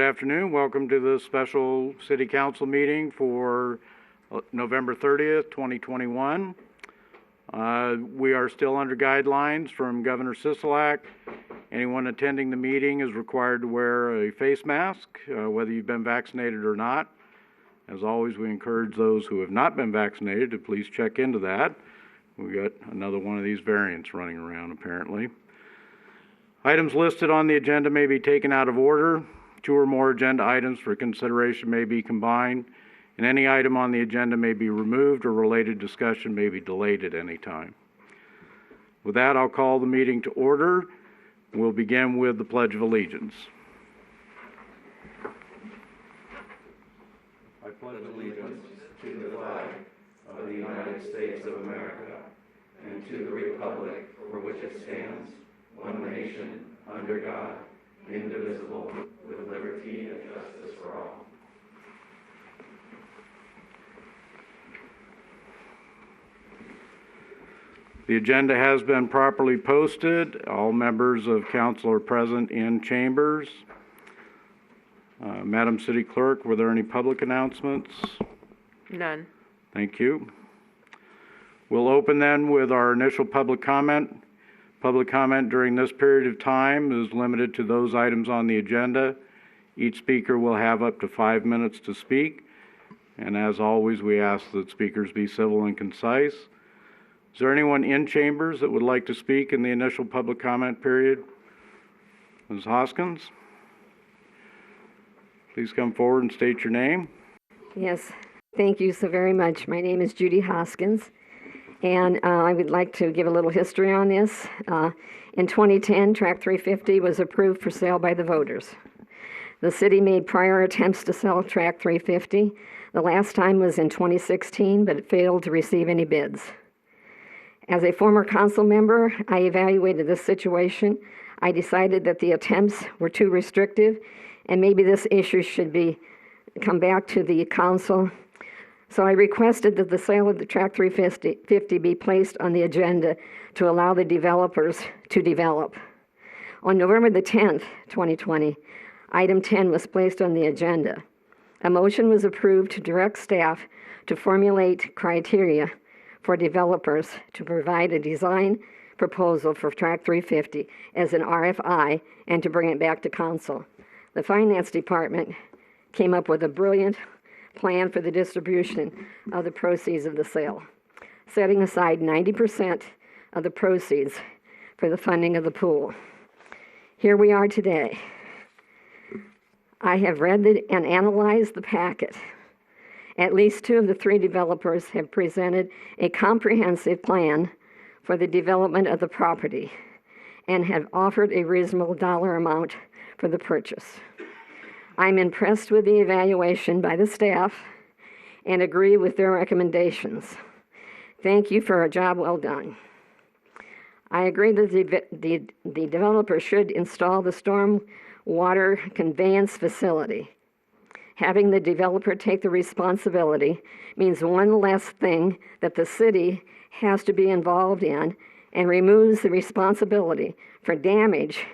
afternoon. Welcome to the special City Council meeting for November 30th, 2021. We are still under guidelines from Governor Sisolak. Anyone attending the meeting is required to wear a face mask, whether you've been vaccinated or not. As always, we encourage those who have not been vaccinated to please check into that. We've got another one of these variants running around, apparently. Items listed on the agenda may be taken out of order. 2 or more agenda items for consideration may be combined, and any item on the agenda may be removed or related discussion may be delayed at any time. With that, I'll call the meeting to order. We'll begin with the Pledge of Allegiance. I pledge allegiance to the flag of the United States of America and to the republic for which it stands, one nation, under God, indivisible, with liberty and justice for all. The agenda has been properly posted. All members of council are present in chambers. Madam City Clerk, were there any public announcements? None. Thank you. We'll open then with our initial public comment. Public comment during this period of time is limited to those items on the agenda. Each speaker will have up to 5 minutes to speak. And as always, we ask that speakers be civil and concise. Is there anyone in chambers that would like to speak in the initial public comment period? Ms. Hoskins, please come forward and state your name. Yes, thank you so very much. My name is Judy Hoskins. And I would like to give a little history on this. In 2010, Tract 350 was approved for sale by the voters. The city made prior attempts to sell Tract 350. The last time was in 2016, but it failed to receive any bids. As a former council member, I evaluated this situation. I decided that the attempts were too restrictive, and maybe this issue should come back to the council. So I requested that the sale of the Tract 350 be placed on the agenda to allow the developers to develop. On November the 10th, 2020, item 10 was placed on the agenda. A motion was approved to direct staff to formulate criteria for developers to provide a design proposal for Tract 350 as an RFI and to bring it back to council. The finance department came up with a brilliant plan for the distribution of the proceeds of the sale, setting aside 90% of the proceeds for the funding of the pool. Here we are today. I have read and analyzed the packet. At least 2 of the 3 developers have presented a comprehensive plan for the development of the property and have offered a reasonable dollar amount for the purchase. I'm impressed with the evaluation by the staff and agree with their recommendations. Thank you for a job well done. I agree that the developer should install the storm water conveyance facility. Having the developer take the responsibility means one less thing that the city has to be involved in and removes the responsibility for damage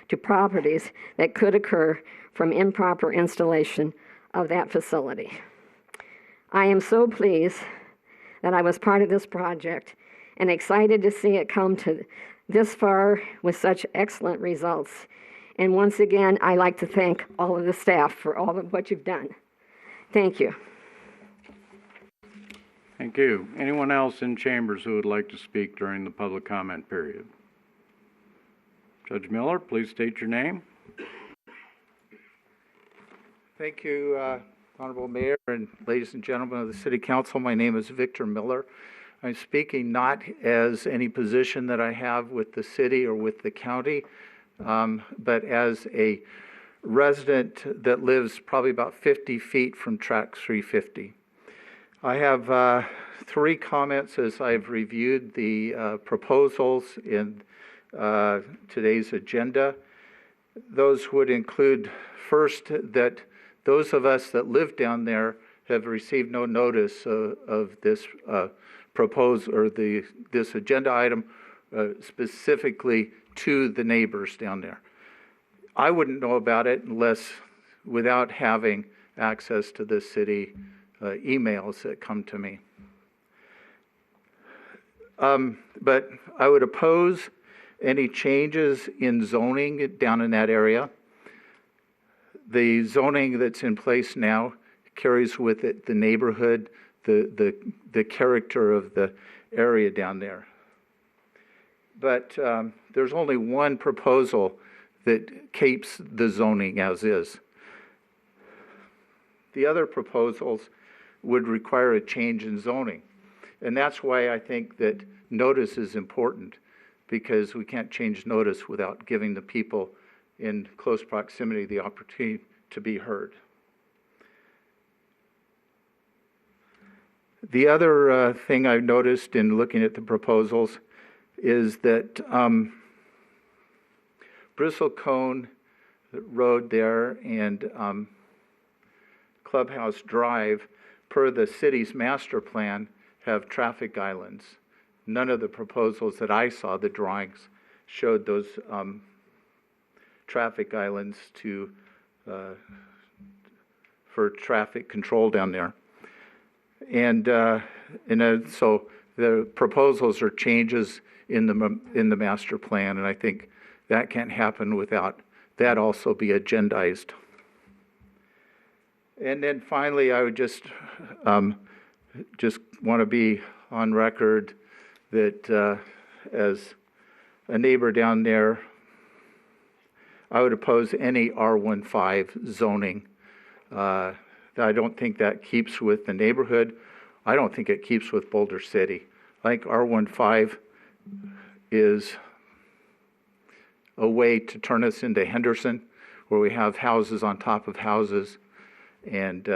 to properties that could occur from improper installation of that facility. I am so pleased that I was part of this project and excited to see it come to this far with such excellent results. And once again, I'd like to thank all of the staff for all of what you've done. Thank you. Thank you. Anyone else in chambers who would like to speak during the public comment period? Judge Miller, please state your name. Thank you, Honorable Mayor and ladies and gentlemen of the City Council. My name is Victor Miller. I'm speaking not as any position that I have with the city or with the county, but as a resident that lives probably about 50 feet from Tract 350. I have 3 comments as I've reviewed the proposals in today's agenda. Those would include, first, that those of us that live down there have received no notice of this proposal or this agenda item specifically to the neighbors down there. I wouldn't know about it unless without having access to the city emails that come to me. But I would oppose any changes in zoning down in that area. The zoning that's in place now carries with it the neighborhood, the character of the area down there. But there's only one proposal that keeps the zoning as is. The other proposals would require a change in zoning. And that's why I think that notice is important, because we can't change notice without giving the people in close proximity the opportunity to be heard. The other thing I've noticed in looking at the proposals is that Bristlecone Road there and Clubhouse Drive, per the city's master plan, have traffic islands. None of the proposals that I saw, the drawings, showed those traffic islands for traffic control down there. And so the proposals are changes in the master plan, and I think that can't happen without that also be agendized. And then finally, I would just want to be on record that as a neighbor down there, I would oppose any R15 zoning. I don't think that keeps with the neighborhood. I don't think it keeps with Boulder City. I think R15 is a way to turn us into Henderson, where we have houses on top of houses. And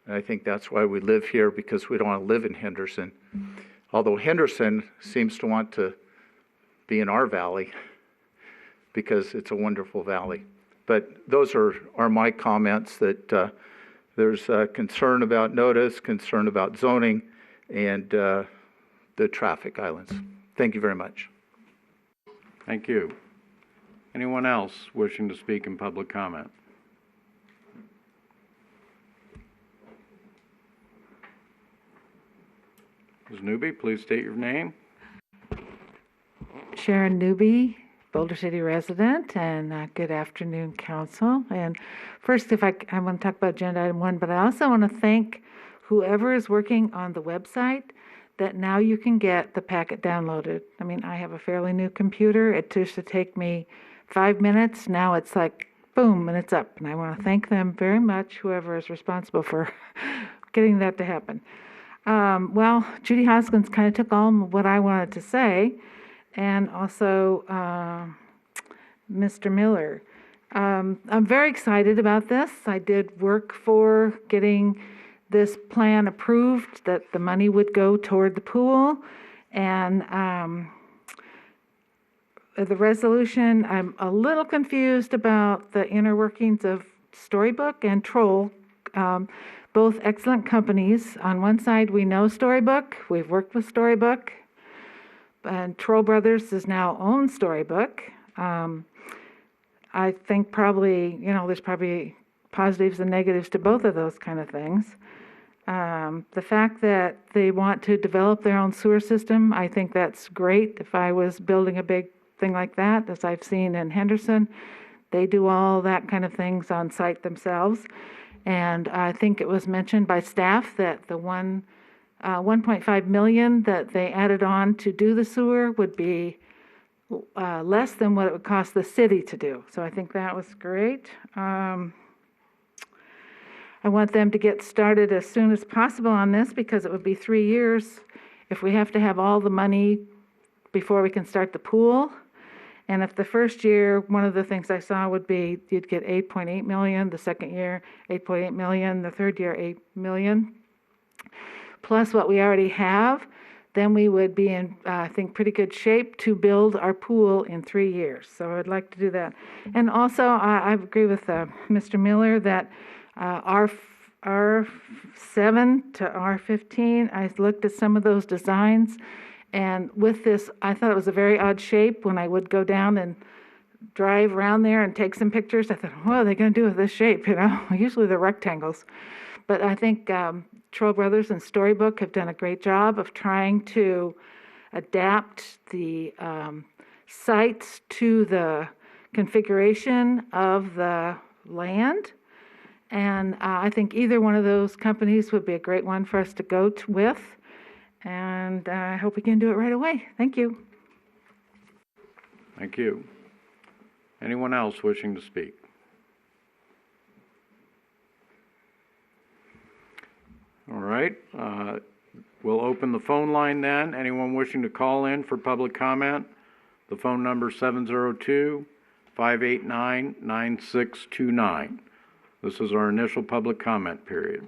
I think that's why we live here, because we don't want to live in Henderson. Although Henderson seems to want to be in our valley, because it's a wonderful valley. But those are my comments, that there's concern about notice, concern about zoning, and the traffic islands. Thank you very much. Thank you. Anyone else wishing to speak in public comment? Ms. Newby, please state your name. Sharon Newby, Boulder City resident, and good afternoon, Council. And first, I want to talk about agenda item 1, but I also want to thank whoever is working on the website, that now you can get the packet downloaded. I mean, I have a fairly new computer. It used to take me 5 minutes. Now it's like, boom, and it's up. And I want to thank them very much, whoever is responsible for getting that to happen. Well, Judy Hoskins kind of took all of what I wanted to say, and also Mr. Miller. I'm very excited about this. I did work for getting this plan approved, that the money would go toward the pool, and the resolution, I'm a little confused about the inner workings of Storybook and Troll. Both excellent companies. On one side, we know Storybook. We've worked with Storybook. And Troll Brothers is now own Storybook. I think probably, there's probably positives and negatives to both of those kind of things. The fact that they want to develop their own sewer system, I think that's great. If I was building a big thing like that, as I've seen in Henderson, they do all that kind of things on site themselves. And I think it was mentioned by staff that the 1.5 million that they added on to do the sewer would be less than what it would cost the city to do. So I think that was great. I want them to get started as soon as possible on this, because it would be 3 years if we have to have all the money before we can start the pool. And if the first year, one of the things I saw would be you'd get 8.8 million, the second year 8.8 million, the third year 8 million, plus what we already have, then we would be in, I think, pretty good shape to build our pool in 3 years. So I'd like to do that. And also, I agree with Mr. Miller that R7 to R15, I looked at some of those designs, and with this, I thought it was a very odd shape when I would go down and drive around there and take some pictures. I thought, what are they going to do with this shape? Usually they're rectangles. But I think Troll Brothers and Storybook have done a great job of trying to adapt the sites to the configuration of the land. And I think either one of those companies would be a great one for us to go with. And I hope we can do it right away. Thank you. Thank you. Anyone else wishing to speak? All right. We'll open the phone line then. Anyone wishing to call in for public comment? The phone number 702-589-9629. This is our initial public comment period.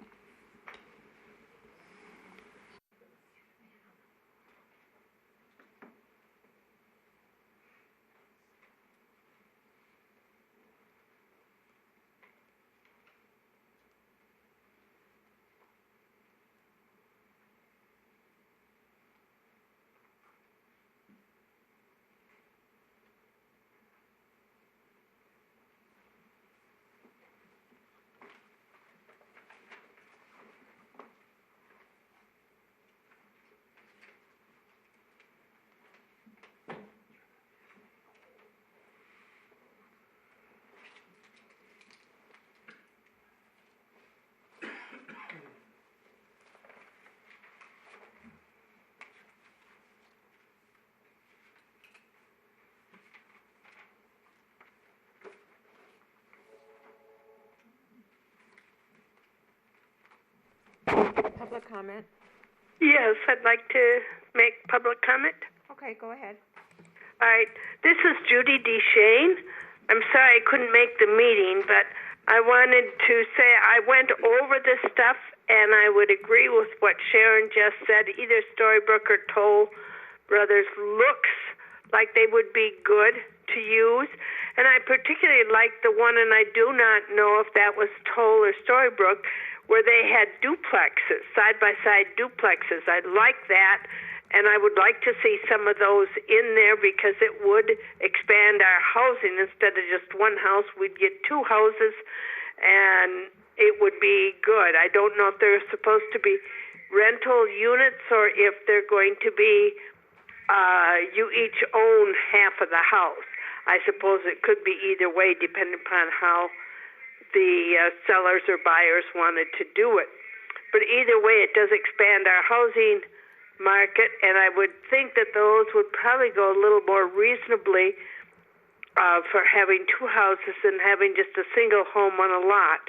Public comment? Yes, I'd like to make public comment. Okay, go ahead. All right, this is Judy DeShane. I'm sorry I couldn't make the meeting, but I wanted to say I went over this stuff and I would agree with what Sharon just said. Either Storybook or Toll Brothers looks like they would be good to use. And I particularly like the one, and I do not know if that was Toll or Storybook, where they had duplexes, side-by-side duplexes. I like that, and I would like to see some of those in there because it would expand our housing. Instead of just one house, we'd get two houses, and it would be good. I don't know if they're supposed to be rental units or if they're going to be you each own half of the house. I suppose it could be either way, depending upon how the sellers or buyers wanted to do it. But either way, it does expand our housing market, and I would think that those would probably go a little more reasonably for having two houses than having just a single home on a lot.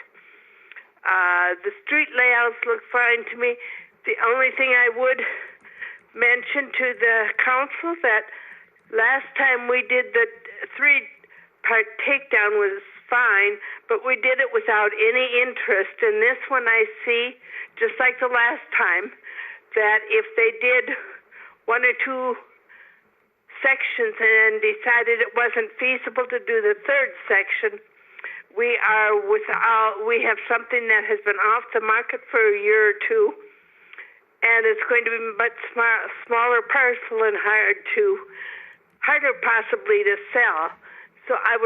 The street layouts look fine to me. The only thing I would mention to the council that last time we did the three-part takedown was fine, but we did it without any interest. And this one I see, just like the last time, that if they did one or two sections and decided it wasn't feasible to do the third section, we have something that has been off the market for a year or two, and it's going to be much smaller parcel and harder possibly to sell. So I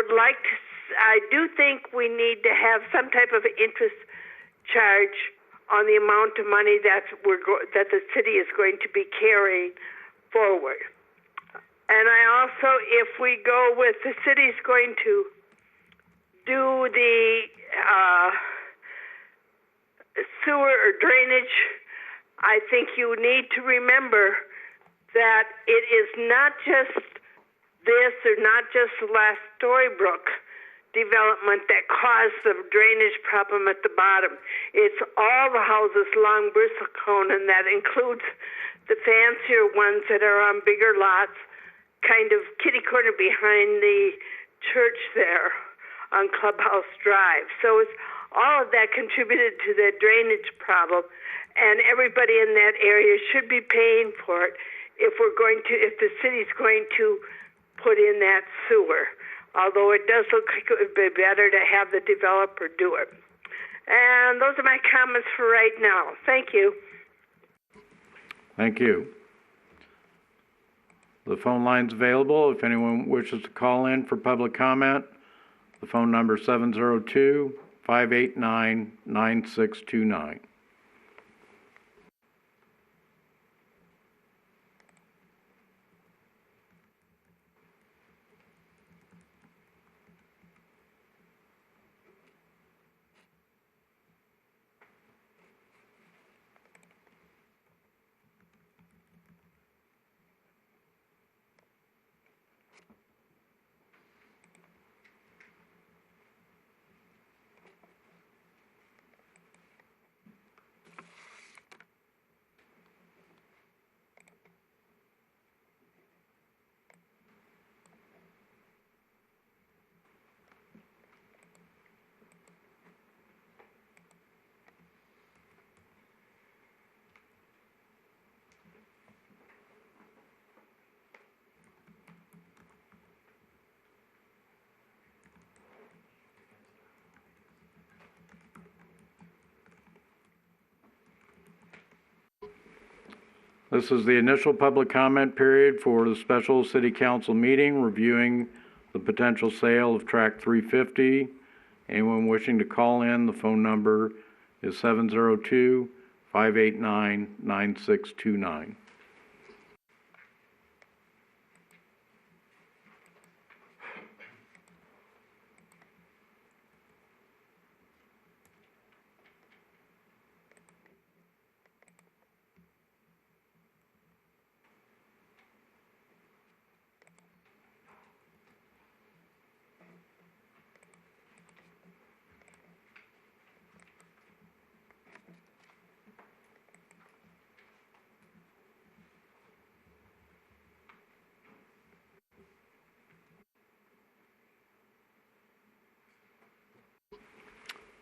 do think we need to have some type of interest charge on the amount of money that the city is going to be carrying forward. And I also, if we go with the city's going to do the sewer or drainage, I think you need to remember that it is not just this or not just the last Storybook development that caused the drainage problem at the bottom. It's all the houses along Bristlecone, and that includes the fancier ones that are on bigger lots, kind of kitty corner behind the church there on Clubhouse Drive. So it's all of that contributed to the drainage problem, and everybody in that area should be paying for it if the city's going to put in that sewer. Although it does look like it would be better to have the developer do it. And those are my comments for right now. Thank you. Thank you. The phone line's available if anyone wishes to call in for public comment. The phone number is 702-589-9629. This is the initial public comment period for the special city council meeting reviewing the potential sale of Tract 350. Anyone wishing to call in, the phone number is 702-589-9629.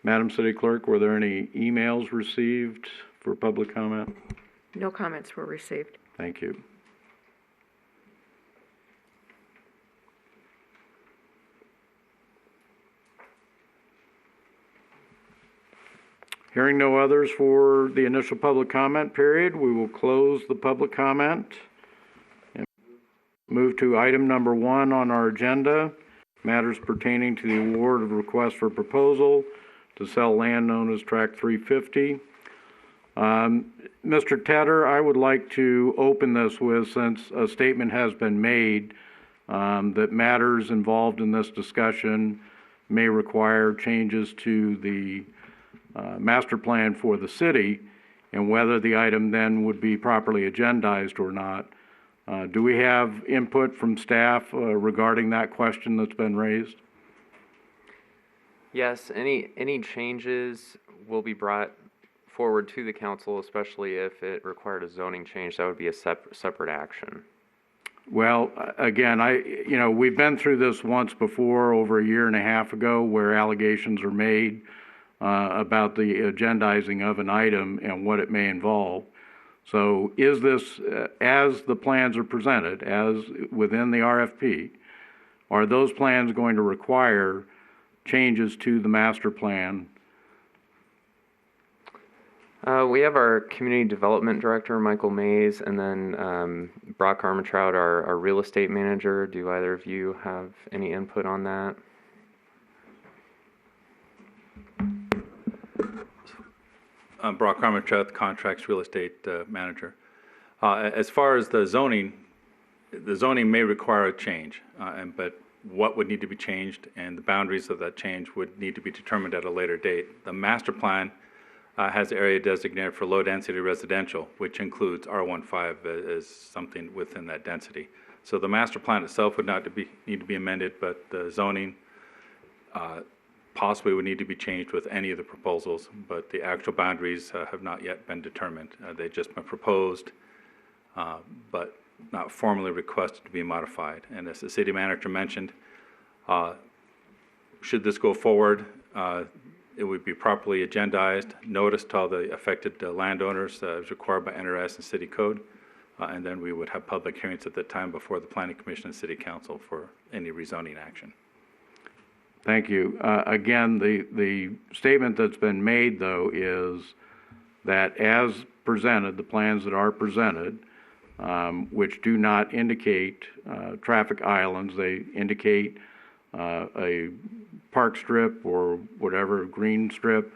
Madam City Clerk, were there any emails received for public comment? No comments were received. Thank you. Hearing no others for the initial public comment period, we will close the public comment and move to item number 1 on our agenda, matters pertaining to the award of request for proposal to sell land known as Tract 350. Mr. Tedder, I would like to open this with, since a statement has been made that matters involved in this discussion may require changes to the master plan for the city, and whether the item then would be properly agendized or not. Do we have input from staff regarding that question that's been raised? Yes, any changes will be brought forward to the council, especially if it required a zoning change. That would be a separate action. Well, again, we've been through this once before, over a year and a half ago, where allegations are made about the agendizing of an item and what it may involve. So is this, as the plans are presented, as within the RFP, are those plans going to require changes to the master plan? We have our community development director, Michael Mays, and then Brock Armentrout, our real estate manager. Do either of you have any input on that? Brock Armentrout, contracts real estate manager. As far as the zoning may require a change, but what would need to be changed and the boundaries of that change would need to be determined at a later date. The master plan has area designated for low-density residential, which includes R15 as something within that density. So the master plan itself would need to be amended, but the zoning possibly would need to be changed with any of the proposals, but the actual boundaries have not yet been determined. They've just been proposed, but not formally requested to be modified. And as the city manager mentioned, should this go forward, it would be properly agendized, noticed to all the affected landowners as required by NRS and city code, and then we would have public hearings at that time before the Planning Commission and City Council for any rezoning action. Thank you. Again, the statement that's been made, though, is that as presented, the plans that are presented, which do not indicate traffic islands. They indicate a park strip or whatever, green strip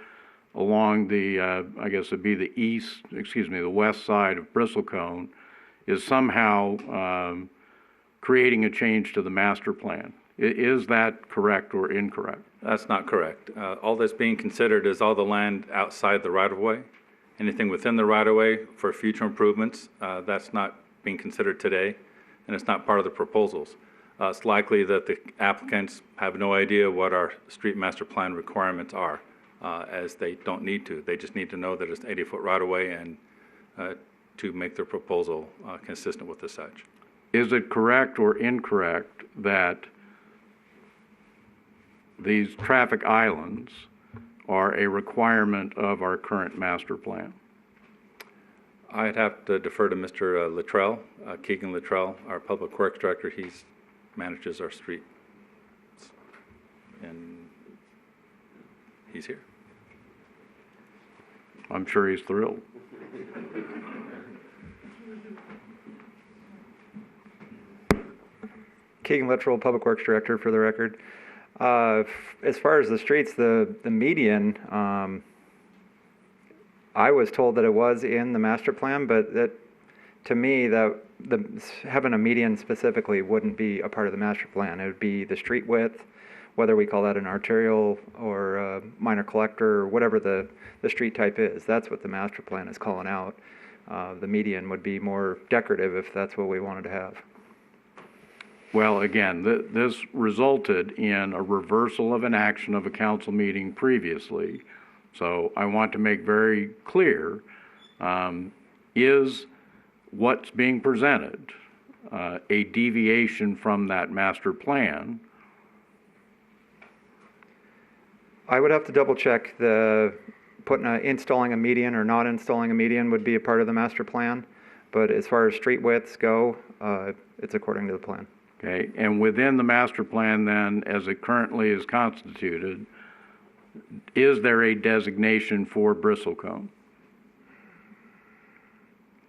along the, I guess it'd be the west side of Bristlecone, is somehow creating a change to the master plan. Is that correct or incorrect? That's not correct. All that's being considered is all the land outside the right-of-way. Anything within the right-of-way for future improvements, that's not being considered today, and it's not part of the proposals. It's likely that the applicants have no idea what our street master plan requirements are, as they don't need to. They just need to know that it's an 80-foot right-of-way and to make their proposal consistent with the such. Is it correct or incorrect that these traffic islands are a requirement of our current master plan? I'd have to defer to Mr. Luttrell, Keegan Luttrell, our Public Works Director. He manages our street, and he's here. I'm sure he's thrilled. Keegan Luttrell, Public Works Director, for the record. As far as the streets, the median, I was told that it was in the master plan, but that, to me, that having a median specifically wouldn't be a part of the master plan. It would be the street width, whether we call that an arterial or a minor collector or whatever the street type is. That's what the master plan is calling out. The median would be more decorative if that's what we wanted to have. Well, again, this resulted in a reversal of an action of a council meeting previously. So I want to make very clear, is what's being presented a deviation from that master plan? I would have to double check installing a median or not installing a median would be a part of the master plan. But as far as street widths go, it's according to the plan. Okay, and within the master plan then, as it currently is constituted, is there a designation for Bristlecone?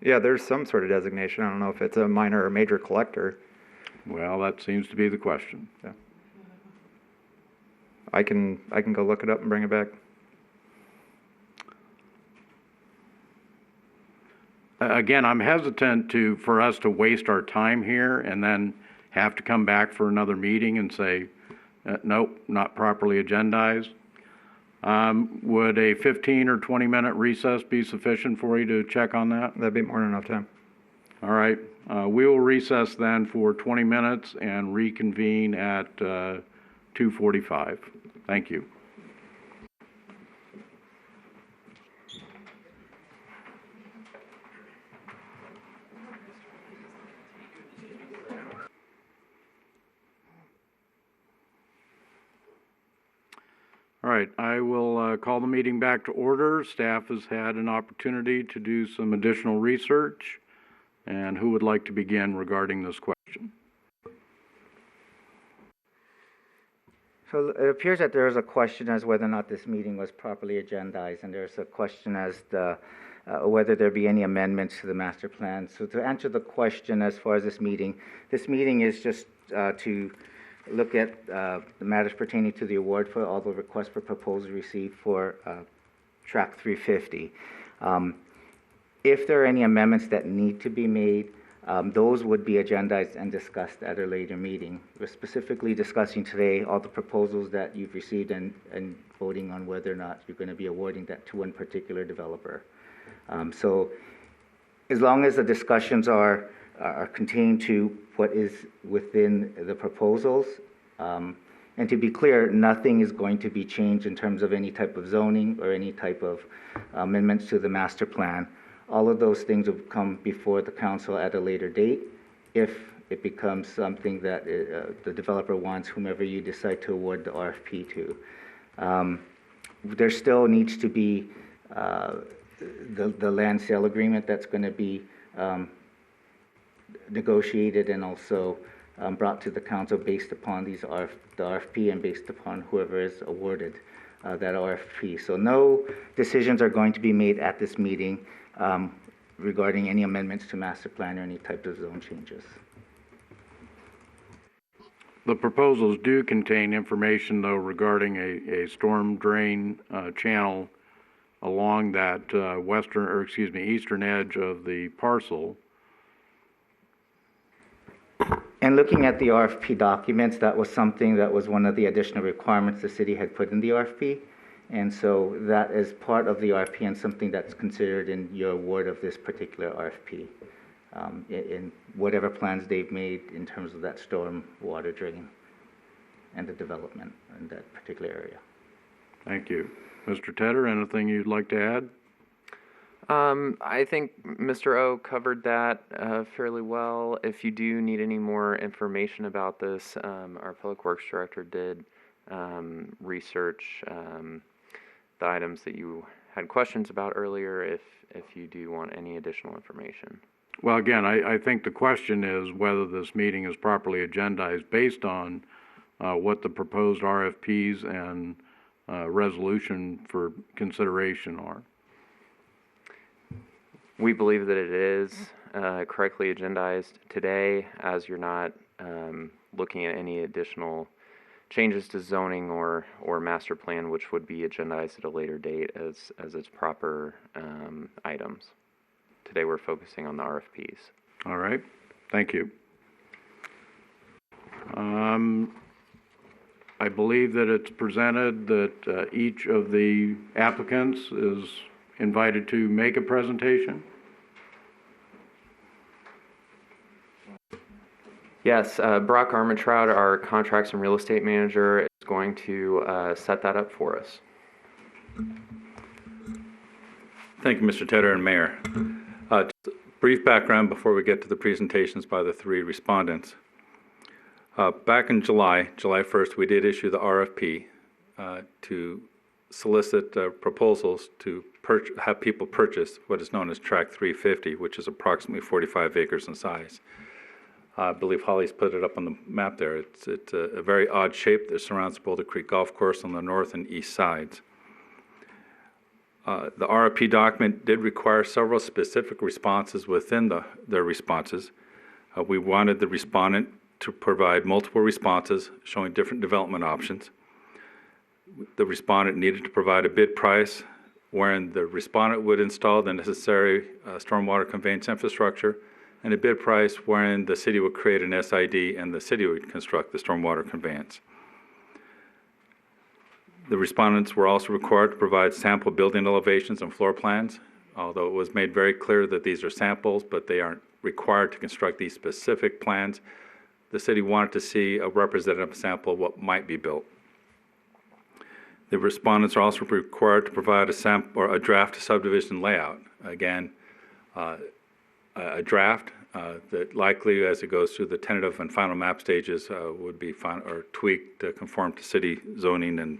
Yeah, there's some sort of designation. I don't know if it's a minor or major collector. Well, that seems to be the question. Yeah. I can go look it up and bring it back. Again, I'm hesitant for us to waste our time here and then have to come back for another meeting and say, nope, not properly agendized. Would a 15 or 20-minute recess be sufficient for you to check on that? That'd be more than enough time. All right. We will recess then for 20 minutes and reconvene at 2:45. Thank you. All right, I will call the meeting back to order. Staff has had an opportunity to do some additional research. And who would like to begin regarding this question? So it appears that there is a question as whether or not this meeting was properly agendized, and there's a question as to whether there be any amendments to the master plan. So to answer the question as far as this meeting is just to look at the matters pertaining to the award for all the requests for proposals received for Tract 350. If there are any amendments that need to be made, those would be agendized and discussed at a later meeting. We're specifically discussing today all the proposals that you've received and voting on whether or not you're going to be awarding that to one particular developer. So as long as the discussions are contained to what is within the proposals, and to be clear, nothing is going to be changed in terms of any type of zoning or any type of amendments to the master plan. All of those things will come before the council at a later date if it becomes something that the developer wants, whomever you decide to award the RFP to. There still needs to be the land sale agreement that's going to be negotiated and also brought to the council based upon the RFP and based upon whoever is awarded that RFP. So no decisions are going to be made at this meeting regarding any amendments to master plan or any type of zone changes. The proposals do contain information, though, regarding a storm drain channel along that eastern edge of the parcel. And looking at the RFP documents, that was something that was one of the additional requirements the city had put in the RFP. And so that is part of the RFP and something that's considered in your award of this particular RFP. In whatever plans they've made in terms of that storm water drain and the development in that particular area. Thank you. Mr. Tedder, anything you'd like to add? I think Mr. O covered that fairly well. If you do need any more information about this, our Public Works Director did research the items that you had questions about earlier if you do want any additional information. Well, again, I think the question is whether this meeting is properly agendized based on what the proposed RFPs and resolution for consideration are. We believe that it is correctly agendized today, as you're not looking at any additional changes to zoning or master plan, which would be agendized at a later date as its proper items. Today we're focusing on the RFPs. All right, thank you. I believe that it's presented that each of the applicants is invited to make a presentation. Yes, Brock Armentrout, our contracts and real estate manager, is going to set that up for us. Thank you, Mr. Tedder and Mayor. Just a brief background before we get to the presentations by the three respondents. Back in July 1st, we did issue the RFP to solicit proposals to have people purchase what is known as Tract 350, which is approximately 45 acres in size. I believe Holly's put it up on the map there. It's a very odd shape that surrounds Boulder Creek Golf Course on the north and east sides. The RFP document did require several specific responses within their responses. We wanted the respondent to provide multiple responses showing different development options. The respondent needed to provide a bid price wherein the respondent would install the necessary stormwater conveyance infrastructure, and a bid price wherein the city would create an SID and the city would construct the stormwater conveyance. The respondents were also required to provide sample building elevations and floor plans, although it was made very clear that these are samples, but they aren't required to construct these specific plans. The city wanted to see a representative sample of what might be built. The respondents are also required to provide a sample or a draft subdivision layout. Again, a draft that likely, as it goes through the tentative and final map stages, would be tweaked to conform to city zoning and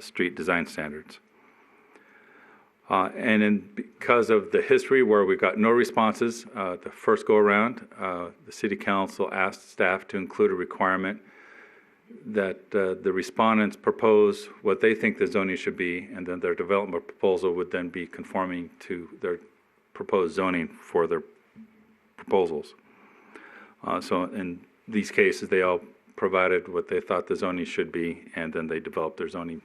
street design standards. Because of the history where we got no responses the first go-around, the City Council asked staff to include a requirement that the respondents propose what they think the zoning should be, and then their development proposal would then be conforming to their proposed zoning for their proposals. So in these cases, they all provided what they thought the zoning should be, and then they developed their zoning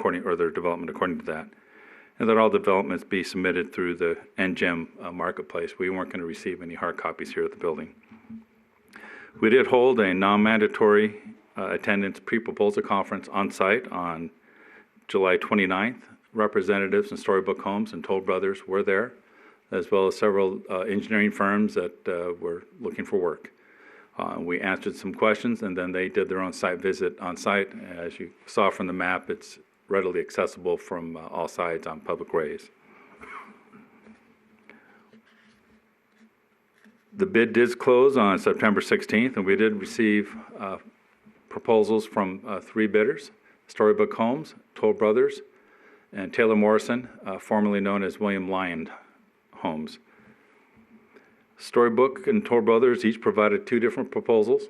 their development according to that. And that all developments be submitted through the NGEM marketplace. We weren't going to receive any hard copies here at the building. We did hold a non-mandatory attendance pre-proposal conference on site on July 29th. Representatives from Storybook Homes and Toll Brothers were there, as well as several engineering firms that were looking for work. We answered some questions, and then they did their own site visit on site. As you saw from the map, it's readily accessible from all sides on public ways. The bid did close on September 16th, and we did receive proposals from three bidders: Storybook Homes, Toll Brothers, and Taylor Morrison, formerly known as William Lyon Homes. Storybook and Toll Brothers each provided two different proposals,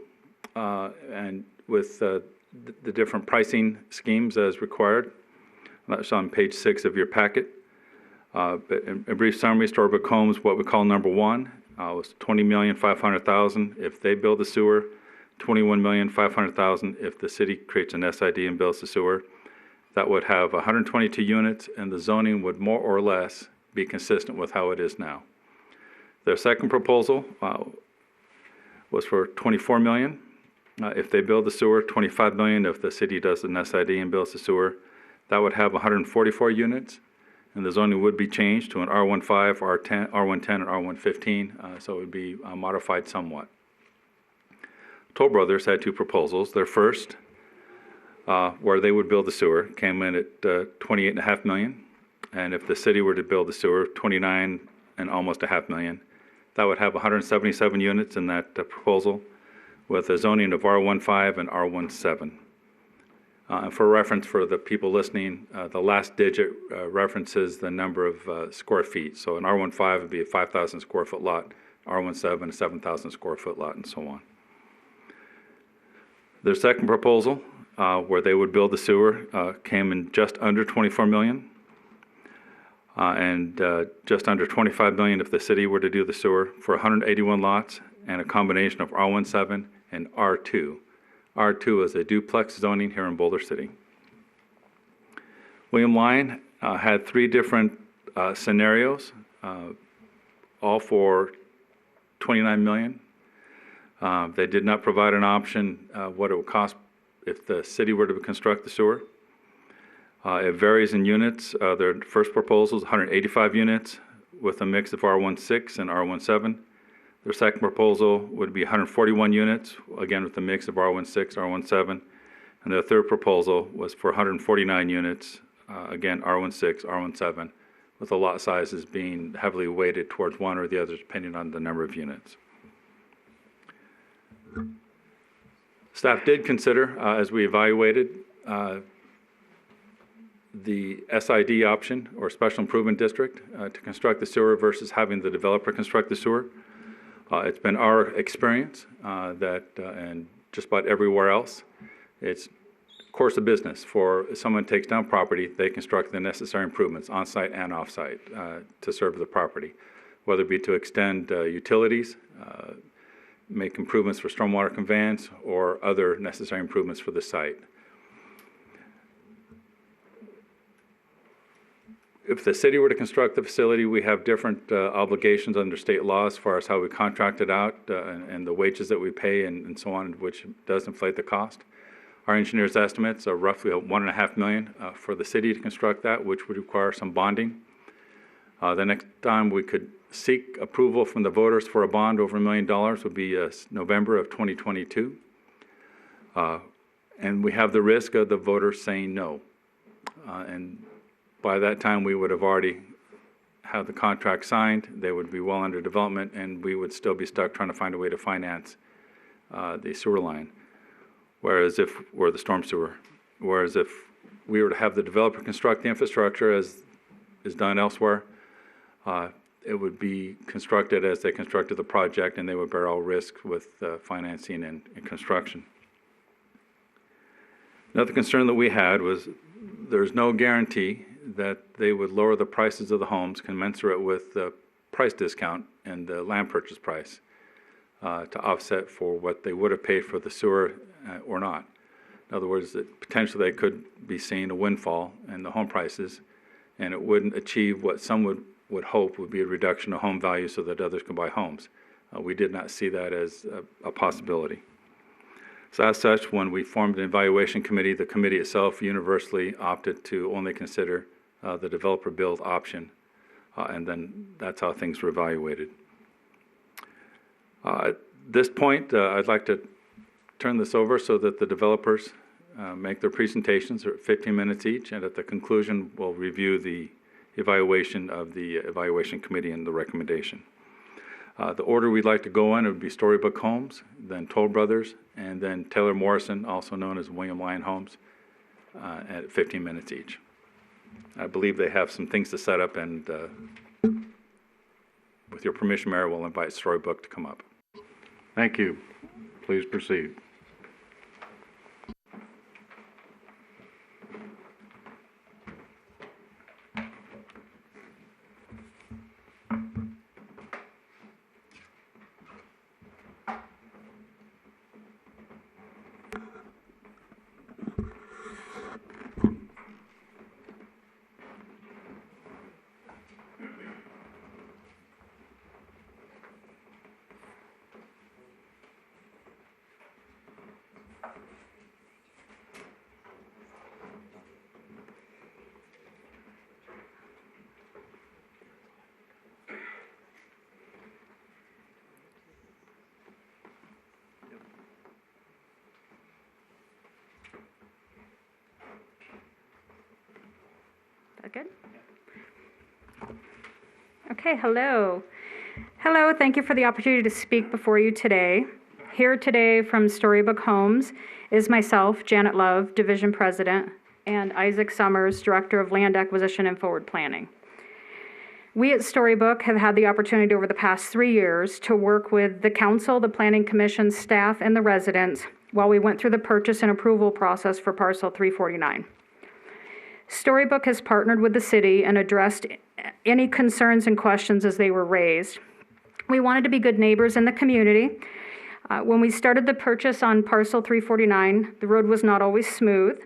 and with the different pricing schemes as required. That's on page 6 of your packet. But in brief summary, Storybook Homes, what we call number one, was $20,500,000 if they build the sewer, $21,500,000 if the city creates an SID and builds the sewer. That would have 122 units, and the zoning would more or less be consistent with how it is now. Their second proposal was for $24 million if they build the sewer, $25 million if the city does an SID and builds the sewer. That would have 144 units, and the zoning would be changed to an R15, R110, and R115, so it would be modified somewhat. Toll Brothers had two proposals. Their first, where they would build the sewer, came in at $28.5 million, and if the city were to build the sewer, $29 and almost $0.5 million. That would have 177 units in that proposal, with a zoning of R15 and R17. And for reference for the people listening, the last digit references the number of square feet. So an R15 would be a 5,000 square foot lot, R17 a 7,000 square foot lot, and so on. Their second proposal, where they would build the sewer, came in just under $24 million, and just under $25 million if the city were to do the sewer, for 181 lots and a combination of R17 and R2. R2 is a duplex zoning here in Boulder City. William Lyon had three different scenarios, all for $29 million. They did not provide an option what it would cost if the city were to construct the sewer. It varies in units. Their first proposal is 185 units with a mix of R16 and R17. Their second proposal would be 141 units, again with a mix of R16, R17. And their third proposal was for 149 units, again R16, R17, with the lot sizes being heavily weighted towards one or the other depending on the number of units. Staff did consider, as we evaluated, the SID option, or Special Improvement District, to construct the sewer versus having the developer construct the sewer. It's been our experience that, and just about everywhere else, it's course of business. For if someone takes down property, they construct the necessary improvements on-site and off-site to serve the property, whether it be to extend utilities, make improvements for stormwater conveyance, or other necessary improvements for the site. If the city were to construct the facility, we have different obligations under state law as far as how we contract it out and the wages that we pay and so on, which does inflate the cost. Our engineer's estimates are roughly $1.5 million for the city to construct that, which would require some bonding. The next time we could seek approval from the voters for a bond over $1 million would be November of 2022. And we have the risk of the voters saying no. And by that time, we would have already had the contract signed. They would be well under development, and we would still be stuck trying to find a way to finance the sewer line. Whereas if we're the storm sewer, whereas if we were to have the developer construct the infrastructure as is done elsewhere, it would be constructed as they constructed the project, and they would bear all risks with financing and construction. Another concern that we had was there's no guarantee that they would lower the prices of the homes commensurate with the price discount and the land purchase price to offset for what they would have paid for the sewer or not. In other words, that potentially they could be seeing a windfall in the home prices, and it wouldn't achieve what some would hope would be a reduction of home value so that others can buy homes. We did not see that as a possibility. So as such, when we formed an evaluation committee, the committee itself universally opted to only consider the developer build option, and then that's how things were evaluated. At this point, I'd like to turn this over so that the developers make their presentations. They're 15 minutes each, and at the conclusion, we'll review the evaluation of the evaluation committee and the recommendation. The order we'd like to go in would be Storybook Homes, then Toll Brothers, and then Taylor Morrison, also known as William Lyon Homes, at 15 minutes each. I believe they have some things to set up, and with your permission, Mayor, we'll invite Storybook to come up. Thank you. Please proceed. Good. Okay, hello. Hello, thank you for the opportunity to speak before you today. Here today from Storybook Homes is myself, Janet Love, Division President, and Isaac Summers, Director of Land Acquisition and Forward Planning. We at Storybook have had the opportunity over the past 3 years to work with the council, the planning commission, staff, and the residents while we went through the purchase and approval process for parcel 349. Storybook has partnered with the city and addressed any concerns and questions as they were raised. We wanted to be good neighbors in the community. When we started the purchase on parcel 349, the road was not always smooth.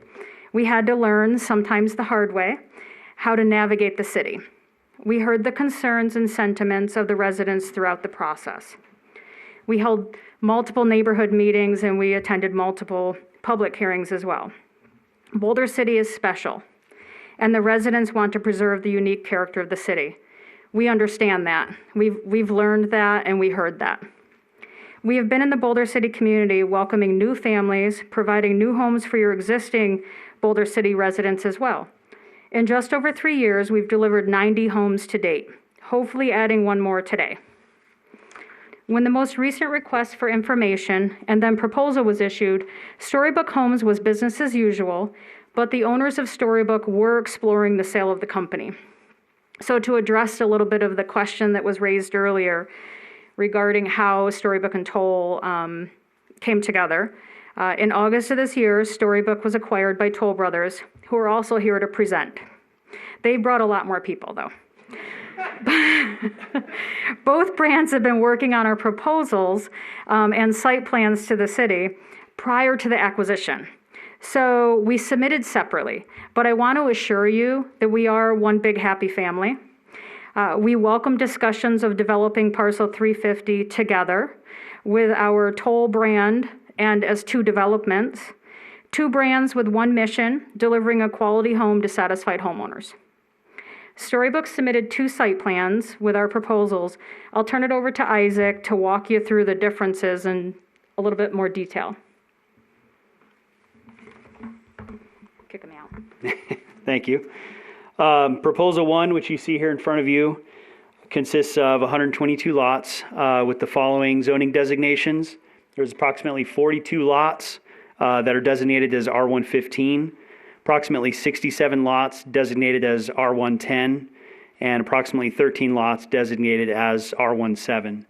We had to learn, sometimes the hard way, how to navigate the city. We heard the concerns and sentiments of the residents throughout the process. We held multiple neighborhood meetings and we attended multiple public hearings as well. Boulder City is special, and the residents want to preserve the unique character of the city. We understand that. We've learned that and we heard that. We have been in the Boulder City community welcoming new families, providing new homes for your existing Boulder City residents as well. In just over 3 years, we've delivered 90 homes to date, hopefully adding one more today. When the most recent request for information and then proposal was issued, Storybook Homes was business as usual, but the owners of Storybook were exploring the sale of the company. So to address a little bit of the question that was raised earlier regarding how Storybook and Toll came together, in August of this year, Storybook was acquired by Toll Brothers, who are also here to present. They brought a lot more people, though. Both brands have been working on our proposals and site plans to the city prior to the acquisition. So we submitted separately, but I want to assure you that we are one big happy family. We welcome discussions of developing parcel 350 together with our Toll brand and as two developments, two brands with one mission, delivering a quality home to satisfied homeowners. Storybook submitted 2 site plans with our proposals. I'll turn it over to Isaac to walk you through the differences in a little bit more detail. Kick me out. Thank you. Proposal 1, which you see here in front of you, consists of 122 lots with the following zoning designations. There's approximately 42 lots that are designated as R115, approximately 67 lots designated as R110, and approximately 13 lots designated as R17.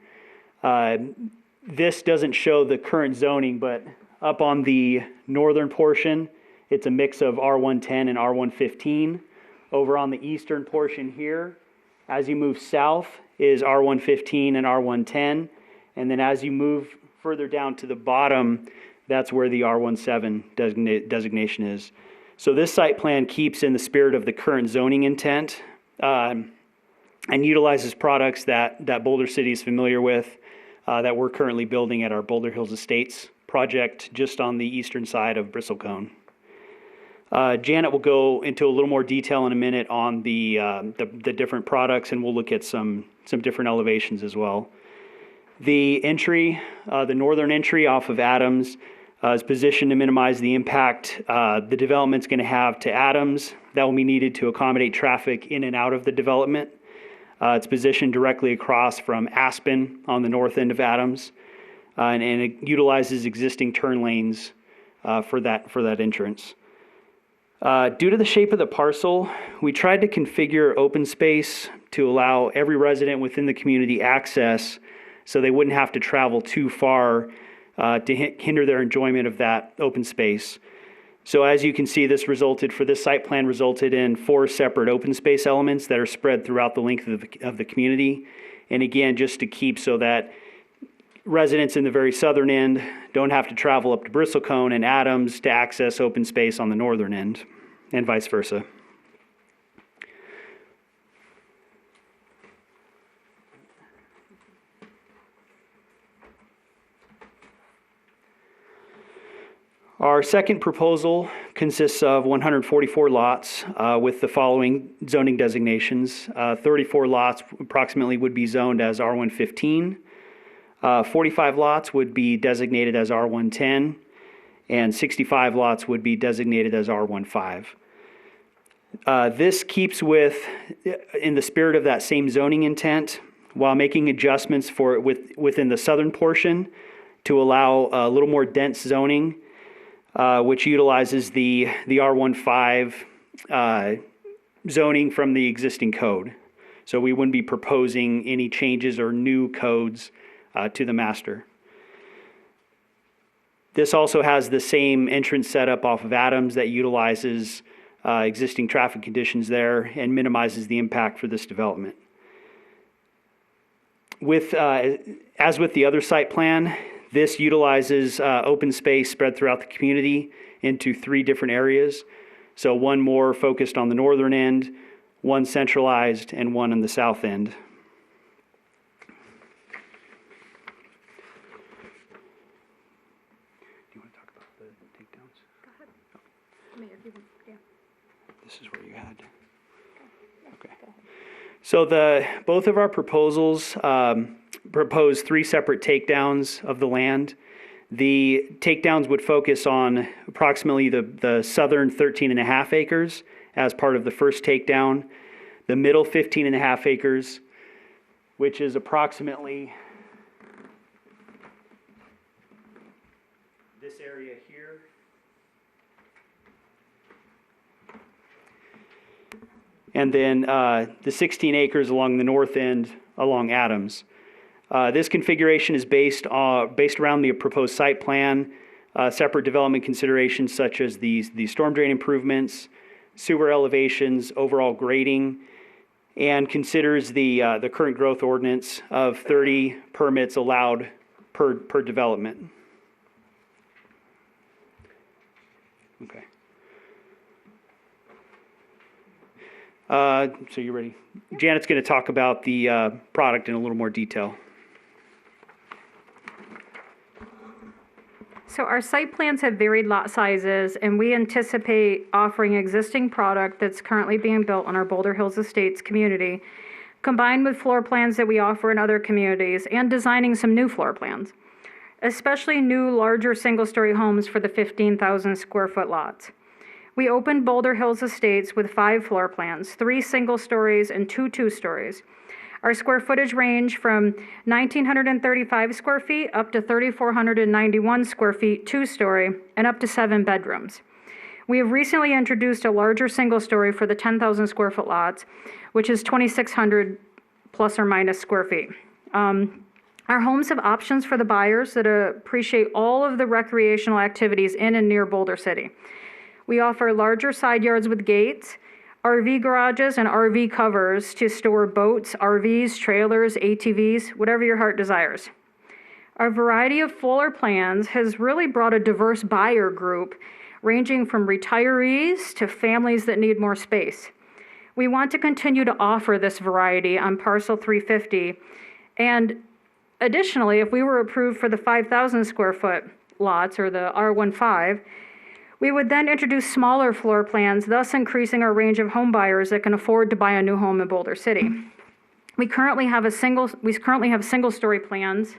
This doesn't show the current zoning, but up on the northern portion, it's a mix of R110 and R115. Over on the eastern portion here, as you move south, is R115 and R110. And then as you move further down to the bottom, that's where the R17 designation is. So this site plan keeps in the spirit of the current zoning intent and utilizes products that Boulder City is familiar with that we're currently building at our Boulder Hills Estates project just on the eastern side of Bristlecone. Janet will go into a little more detail in a minute on the different products, and we'll look at some different elevations as well. The entry, the northern entry off of Adams, is positioned to minimize the impact the development's going to have to Adams. That will be needed to accommodate traffic in and out of the development. It's positioned directly across from Aspen on the north end of Adams, and it utilizes existing turn lanes for that entrance. Due to the shape of the parcel, we tried to configure open space to allow every resident within the community access so they wouldn't have to travel too far to hinder their enjoyment of that open space. So as you can see, this site plan resulted in 4 separate open space elements that are spread throughout the length of the community. And again, just to keep so that residents in the very southern end don't have to travel up to Bristlecone and Adams to access open space on the northern end, and vice versa. Our second proposal consists of 144 lots with the following zoning designations. 34 lots approximately would be zoned as R115. 45 lots would be designated as R110, and 65 lots would be designated as R15. This keeps in the spirit of that same zoning intent, while making adjustments within the southern portion to allow a little more dense zoning, which utilizes the R15 zoning from the existing code. So we wouldn't be proposing any changes or new codes to the master. This also has the same entrance setup off of Adams that utilizes existing traffic conditions there and minimizes the impact for this development. As with the other site plan, this utilizes open space spread throughout the community into 3 different areas. So one more focused on the northern end, one centralized, and one on the south end. This is where you had. Okay. So both of our proposals propose 3 separate takedowns of the land. The takedowns would focus on approximately the southern 13.5 acres as part of the first takedown, the middle 15.5 acres, which is approximately this area here. And then the 16 acres along the north end along Adams. This configuration is based around the proposed site plan, separate development considerations such as the storm drain improvements, sewer elevations, overall grading, and considers the current growth ordinance of 30 permits allowed per development. Okay. So you're ready. Janet's going to talk about the product in a little more detail. So our site plans have varied lot sizes, and we anticipate offering existing product that's currently being built on our Boulder Hills Estates community, combined with floor plans that we offer in other communities, and designing some new floor plans, especially new, larger single-story homes for the 15,000 square foot lots. We opened Boulder Hills Estates with 5 floor plans, 3 single stories and 2 two-stories. Our square footage range from 1,935 square feet up to 3,491 square feet, 2-story, and up to 7 bedrooms. We have recently introduced a larger single story for the 10,000 square foot lots, which is 2,600 plus or minus square feet. Our homes have options for the buyers that appreciate all of the recreational activities in and near Boulder City. We offer larger side yards with gates, RV garages, and RV covers to store boats, RVs, trailers, ATVs, whatever your heart desires. Our variety of floor plans has really brought a diverse buyer group, ranging from retirees to families that need more space. We want to continue to offer this variety on Parcel 350, and additionally, if we were approved for the 5,000 square foot lots, or the R15, we would then introduce smaller floor plans, thus increasing our range of home buyers that can afford to buy a new home in Boulder City. We currently have single-story plans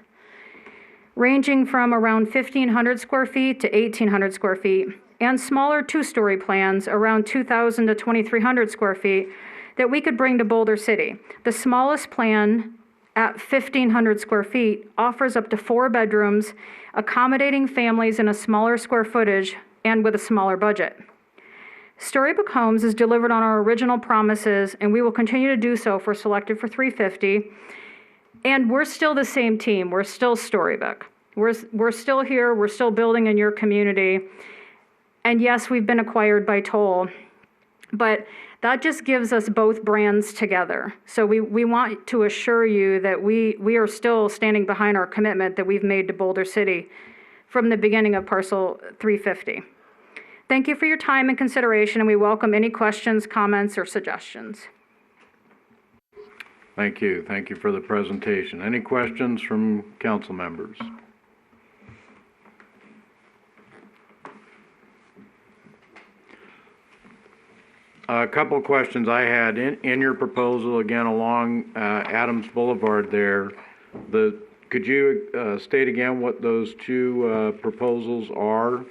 ranging from around 1,500 square feet to 1,800 square feet, and smaller 2-story plans around 2,000 to 2,300 square feet that we could bring to Boulder City. The smallest plan at 1,500 square feet offers up to 4 bedrooms, accommodating families in a smaller square footage and with a smaller budget. Storybook Homes is delivered on our original promises, and we will continue to do so for Selected for 350. And we're still the same team. We're still Storybook. We're still here. We're still building in your community. And yes, we've been acquired by Toll, but that just gives us both brands together. So we want to assure you that we are still standing behind our commitment that we've made to Boulder City from the beginning of Parcel 350. Thank you for your time and consideration, and we welcome any questions, comments, or suggestions. Thank you. Thank you for the presentation. Any questions from council members? A couple of questions I had in your proposal, again, along Adams Boulevard there. Could you state again what those 2 proposals are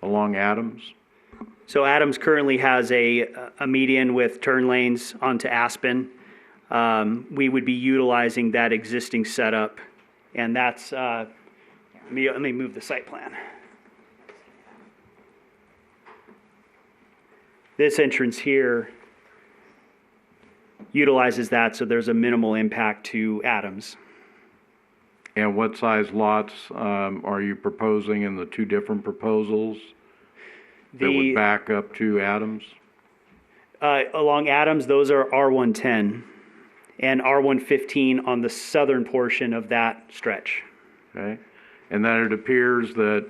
along Adams? So Adams currently has a median with turn lanes onto Aspen. We would be utilizing that existing setup, and that's, let me move the site plan. This entrance here utilizes that, so there's a minimal impact to Adams. And what size lots are you proposing in the two different proposals that would back up to Adams? Along Adams, those are R110 and R115 on the southern portion of that stretch. Okay. And then it appears that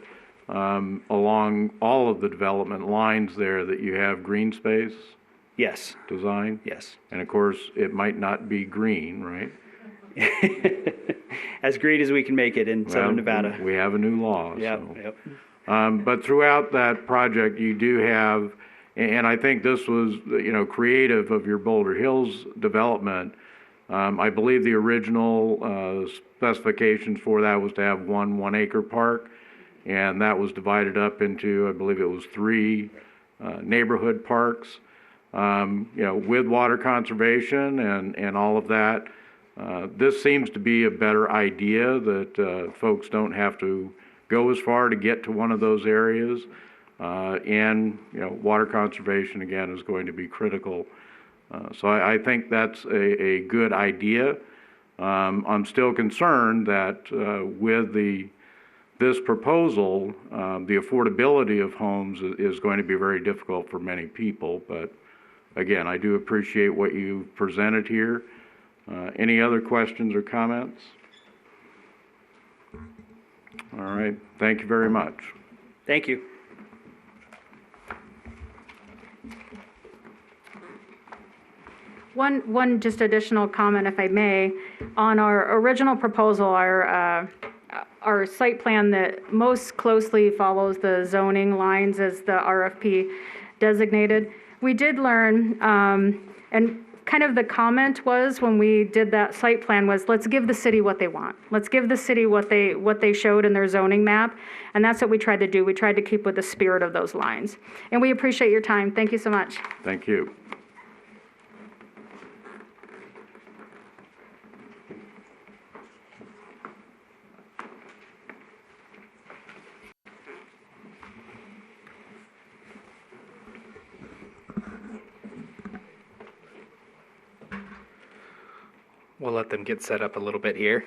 along all of the development lines there that you have green space Yes. design? Yes. And of course, it might not be green, right? As green as we can make it in southern Nevada. We have a new law. Yep, So. yep. But throughout that project, you do have, and I think this was, creative of your Boulder Hills development. I believe the original specifications for that was to have one acre park, and that was divided up into, I believe it was 3 neighborhood parks. With water conservation and all of that, this seems to be a better idea that folks don't have to go as far to get to one of those areas. Water conservation, again, is going to be critical. So I think that's a good idea. I'm still concerned that with this proposal, the affordability of homes is going to be very difficult for many people. But again, I do appreciate what you presented here. Any other questions or comments? All right. Thank you very much. Thank you. One just additional comment, if I may. On our original proposal, our site plan that most closely follows the zoning lines as the RFP designated, we did learn, and kind of the comment was when we did that site plan was, let's give the city what they want. Let's give the city what they showed in their zoning map, and that's what we tried to do. We tried to keep with the spirit of those lines. And we appreciate your time. Thank you so much. Thank you. We'll let them get set up a little bit here.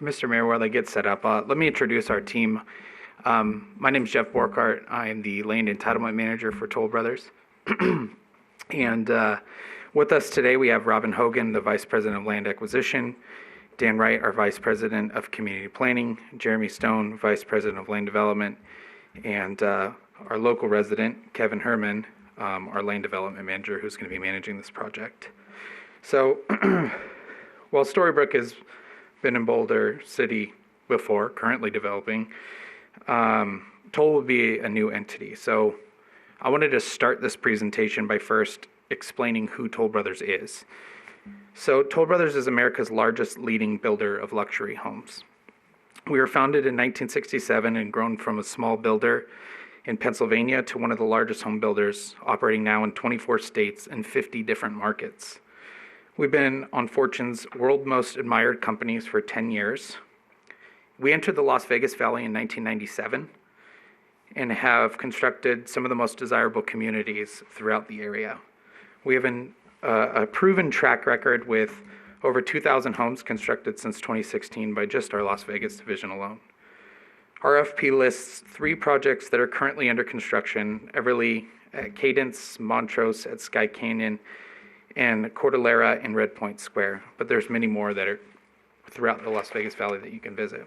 Mr. Mayor, while they get set up, let me introduce our team. My name is Jeff Borkart. I am the Land Entitlement Manager for Toll Brothers. And with us today, we have Robin Hogan, the Vice President of Land Acquisition, Dan Wright, our Vice President of Community Planning, Jeremy Stone, Vice President of Land Development, and our local resident, Kevin Herman, our Land Development Manager, who's going to be managing this project. So while Storybrooke has been in Boulder City before, currently developing, Toll will be a new entity. So I wanted to start this presentation by first explaining who Toll Brothers is. So Toll Brothers is America's largest leading builder of luxury homes. We were founded in 1967 and grown from a small builder in Pennsylvania to one of the largest home builders, operating now in 24 states and 50 different markets. We've been on Fortune's World Most Admired Companies for 10 years. We entered the Las Vegas Valley in 1997 and have constructed some of the most desirable communities throughout the area. We have a proven track record with over 2,000 homes constructed since 2016 by just our Las Vegas division alone. RFP lists 3 projects that are currently under construction: Everly at Cadence, Montrose at Sky Canyon, and Cordillera in Red Point Square. But there's many more that are throughout the Las Vegas Valley that you can visit.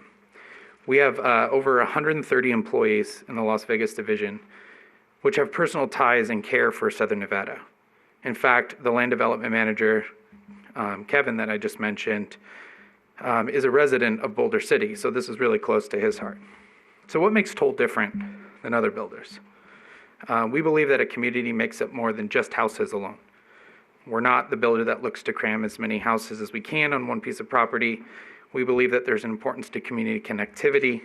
We have over 130 employees in the Las Vegas division, which have personal ties and care for Southern Nevada. In fact, the land development manager, Kevin, that I just mentioned, is a resident of Boulder City, so this is really close to his heart. So what makes Toll different than other builders? We believe that a community makes up more than just houses alone. We're not the builder that looks to cram as many houses as we can on one piece of property. We believe that there's an importance to community connectivity,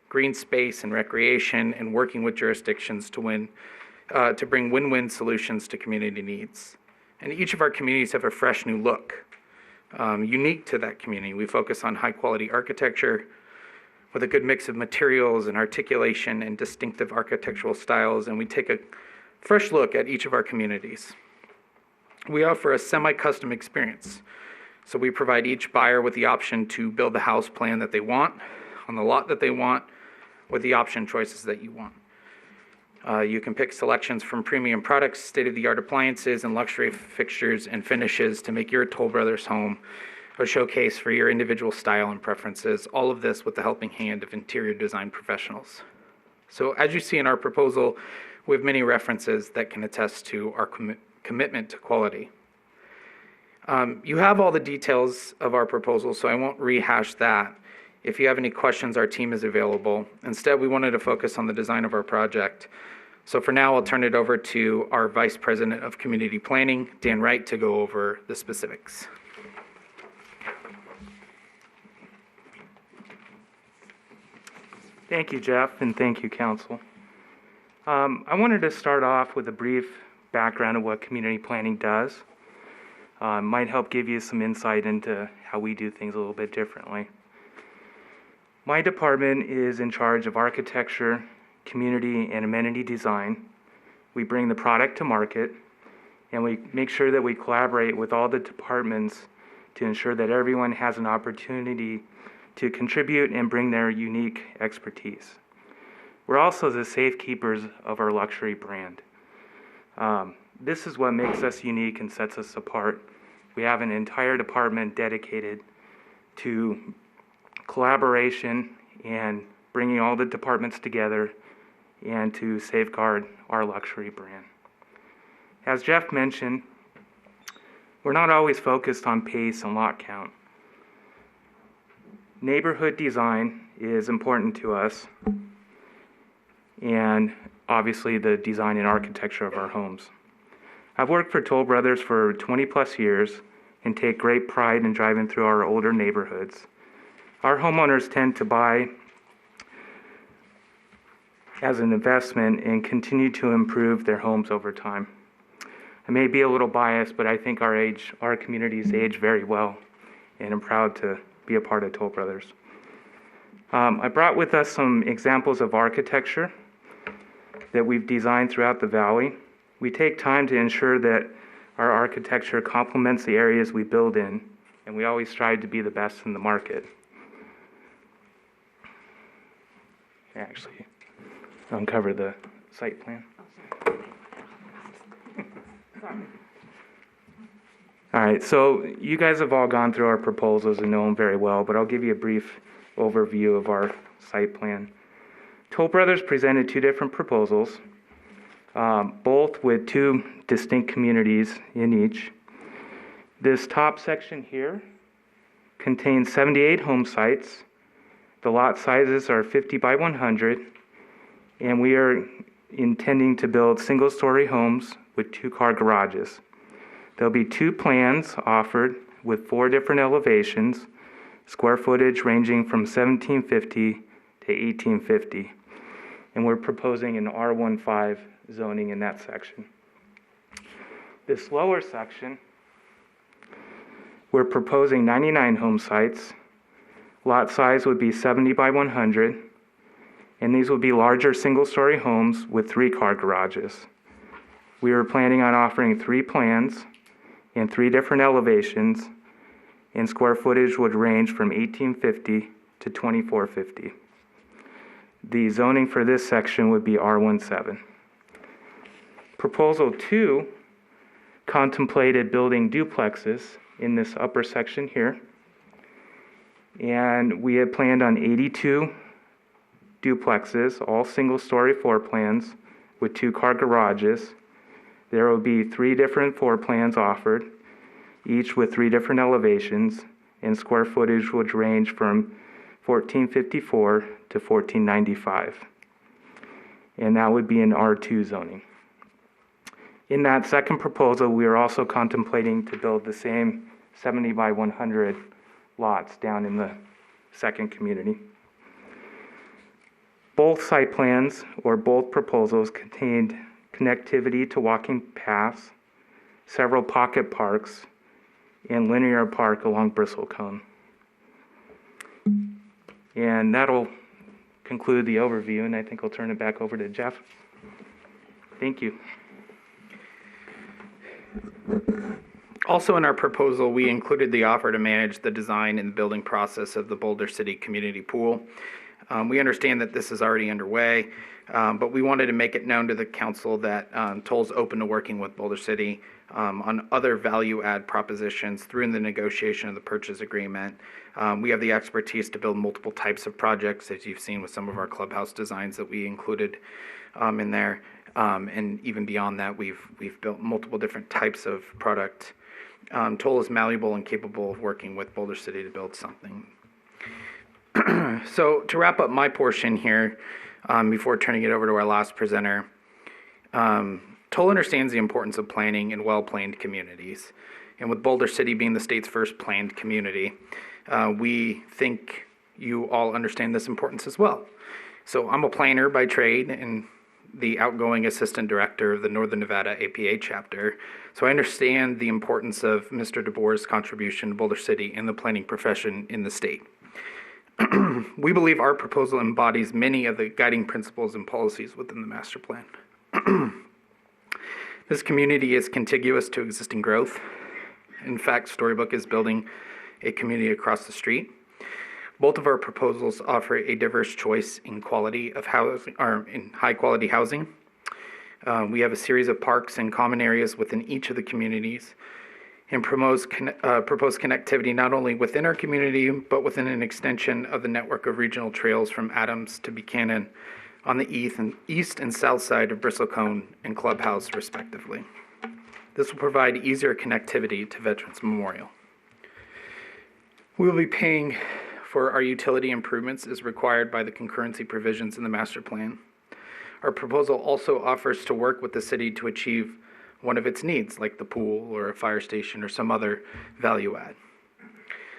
green space and recreation, and working with jurisdictions to bring win-win solutions to community needs. And each of our communities have a fresh new look, unique to that community. We focus on high-quality architecture with a good mix of materials and articulation and distinctive architectural styles, and we take a fresh look at each of our communities. We offer a semi-custom experience. So we provide each buyer with the option to build the house plan that they want, on the lot that they want, with the option choices that you want. You can pick selections from premium products, state-of-the-art appliances, and luxury fixtures and finishes to make your Toll Brothers home a showcase for your individual style and preferences, all of this with the helping hand of interior design professionals. So as you see in our proposal, we have many references that can attest to our commitment to quality. You have all the details of our proposal, so I won't rehash that. If you have any questions, our team is available. Instead, we wanted to focus on the design of our project. So for now, I'll turn it over to our Vice President of Community Planning, Dan Wright, to go over the specifics. Thank you, Jeff, and thank you, Council. I wanted to start off with a brief background of what community planning does. Might help give you some insight into how we do things a little bit differently. My department is in charge of architecture, community, and amenity design. We bring the product to market, and we make sure that we collaborate with all the departments to ensure that everyone has an opportunity to contribute and bring their unique expertise. We're also the safekeepers of our luxury brand. This is what makes us unique and sets us apart. We have an entire department dedicated to collaboration and bringing all the departments together and to safeguard our luxury brand. As Jeff mentioned, we're not always focused on pace and lot count. Neighborhood design is important to us, and obviously the design and architecture of our homes. I've worked for Toll Brothers for 20 plus years and take great pride in driving through our older neighborhoods. Our homeowners tend to buy as an investment and continue to improve their homes over time. I may be a little biased, but I think our communities age very well, and I'm proud to be a part of Toll Brothers. I brought with us some examples of architecture that we've designed throughout the valley. We take time to ensure that our architecture complements the areas we build in, and we always strive to be the best in the market. Actually, uncover the site plan. All right, so you guys have all gone through our proposals and know them very well, but I'll give you a brief overview of our site plan. Toll Brothers presented two different proposals, both with two distinct communities in each. This top section here contains 78 home sites. The lot sizes are 50 by 100, and we are intending to build single-story homes with two-car garages. There'll be two plans offered with 4 different elevations, square footage ranging from 1750 to 1850. And we're proposing an R15 zoning in that section. This lower section, we're proposing 99 home sites. Lot size would be 70 by 100, and these would be larger single-story homes with 3-car garages. We are planning on offering 3 plans and 3 different elevations, and square footage would range from 1850 to 2450. The zoning for this section would be R17. Proposal 2 contemplated building duplexes in this upper section here. And we had planned on 82 duplexes, all single-story floor plans with 2-car garages. There will be 3 different floor plans offered, each with 3 different elevations, and square footage would range from 1454 to 1495. And that would be in R2 zoning. In that second proposal, we are also contemplating to build the same 70 by 100 lots down in the second community. Both site plans, or both proposals, contained connectivity to walking paths, several pocket parks, and linear park along Bristlecone. And that'll conclude the overview, and I think I'll turn it back over to Jeff. Thank you. Also in our proposal, we included the offer to manage the design and building process of the Boulder City Community Pool. We understand that this is already underway, but we wanted to make it known to the council that Toll's open to working with Boulder City on other value-add propositions through the negotiation of the purchase agreement. We have the expertise to build multiple types of projects, as you've seen with some of our clubhouse designs that we included in there. And even beyond that, we've built multiple different types of product. Toll is malleable and capable of working with Boulder City to build something. So to wrap up my portion here, before turning it over to our last presenter, Toll understands the importance of planning in well-planned communities. And with Boulder City being the state's first planned community, we think you all understand this importance as well. So I'm a planner by trade and the outgoing assistant director of the Northern Nevada APA chapter. So I understand the importance of Mr. DeBoer's contribution to Boulder City and the planning profession in the state. We believe our proposal embodies many of the guiding principles and policies within the master plan. This community is contiguous to existing growth. In fact, Storybook is building a community across the street. Both of our proposals offer a diverse choice in quality of housing, or in high quality housing. We have a series of parks and common areas within each of the communities, and propose connectivity not only within our community, but within an extension of the network of regional trails from Adams to Buchanan on the east and south side of Bristlecone and Clubhouse, respectively. This will provide easier connectivity to Veterans Memorial. We will be paying for our utility improvements as required by the concurrency provisions in the master plan. Our proposal also offers to work with the city to achieve one of its needs, like the pool or a fire station or some other value add.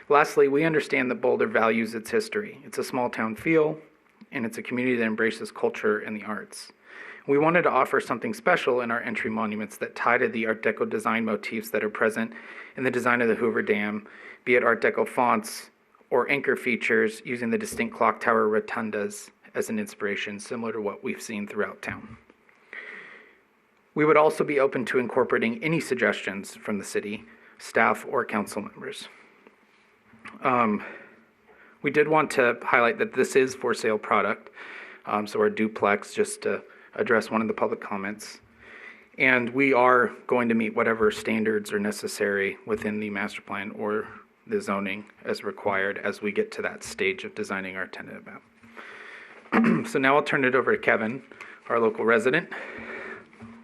Lastly, we understand that Boulder values its history. It's a small town feel, and it's a community that embraces culture and the arts. We wanted to offer something special in our entry monuments that tie to the Art Deco design motifs that are present in the design of the Hoover Dam, be it Art Deco fonts or anchor features using the distinct clock tower rotundas as an inspiration, similar to what we've seen throughout town. We would also be open to incorporating any suggestions from the city, staff, or council members. We did want to highlight that this is for sale product, so our duplex, just to address one of the public comments. And we are going to meet whatever standards are necessary within the master plan or the zoning as required as we get to that stage of designing our tentative map. So now I'll turn it over to Kevin, our local resident,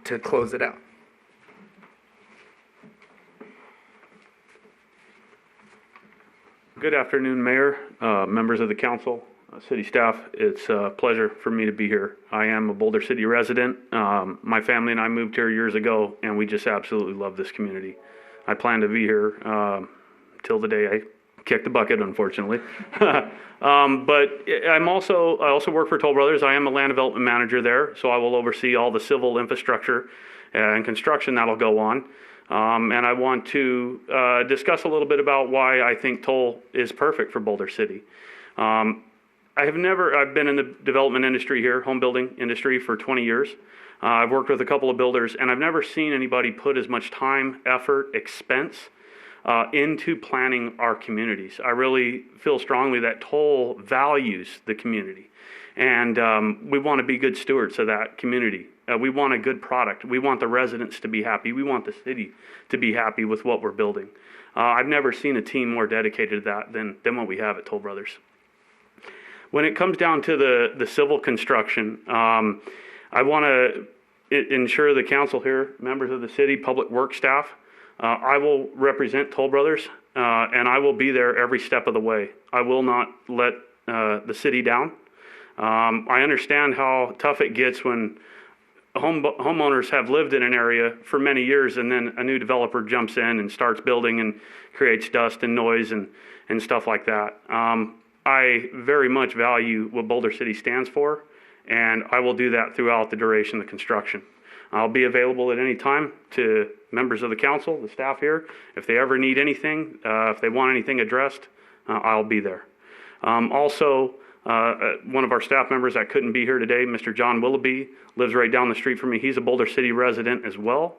to close it out. Good afternoon, Mayor, members of the council, city staff. It's a pleasure for me to be here. I am a Boulder City resident. My family and I moved here years ago, and we just absolutely love this community. I plan to be here till the day I kick the bucket, unfortunately. But I also work for Toll Brothers. I am a land development manager there, so I will oversee all the civil infrastructure and construction that'll go on. And I want to discuss a little bit about why I think Toll is perfect for Boulder City. I've been in the development industry here, home building industry, for 20 years. I've worked with a couple of builders, and I've never seen anybody put as much time, effort, expense into planning our communities. I really feel strongly that Toll values the community, and we want to be good stewards of that community. We want a good product. We want the residents to be happy. We want the city to be happy with what we're building. I've never seen a team more dedicated to that than what we have at Toll Brothers. When it comes down to the civil construction, I want to ensure the council here, members of the city, public works staff, I will represent Toll Brothers, and I will be there every step of the way. I will not let the city down. I understand how tough it gets when homeowners have lived in an area for many years and then a new developer jumps in and starts building and creates dust and noise and stuff like that. I very much value what Boulder City stands for, and I will do that throughout the duration of the construction. I'll be available at any time to members of the council, the staff here. If they ever need anything, if they want anything addressed, I'll be there. Also, one of our staff members that couldn't be here today, Mr. John Willoughby, lives right down the street from me. He's a Boulder City resident as well,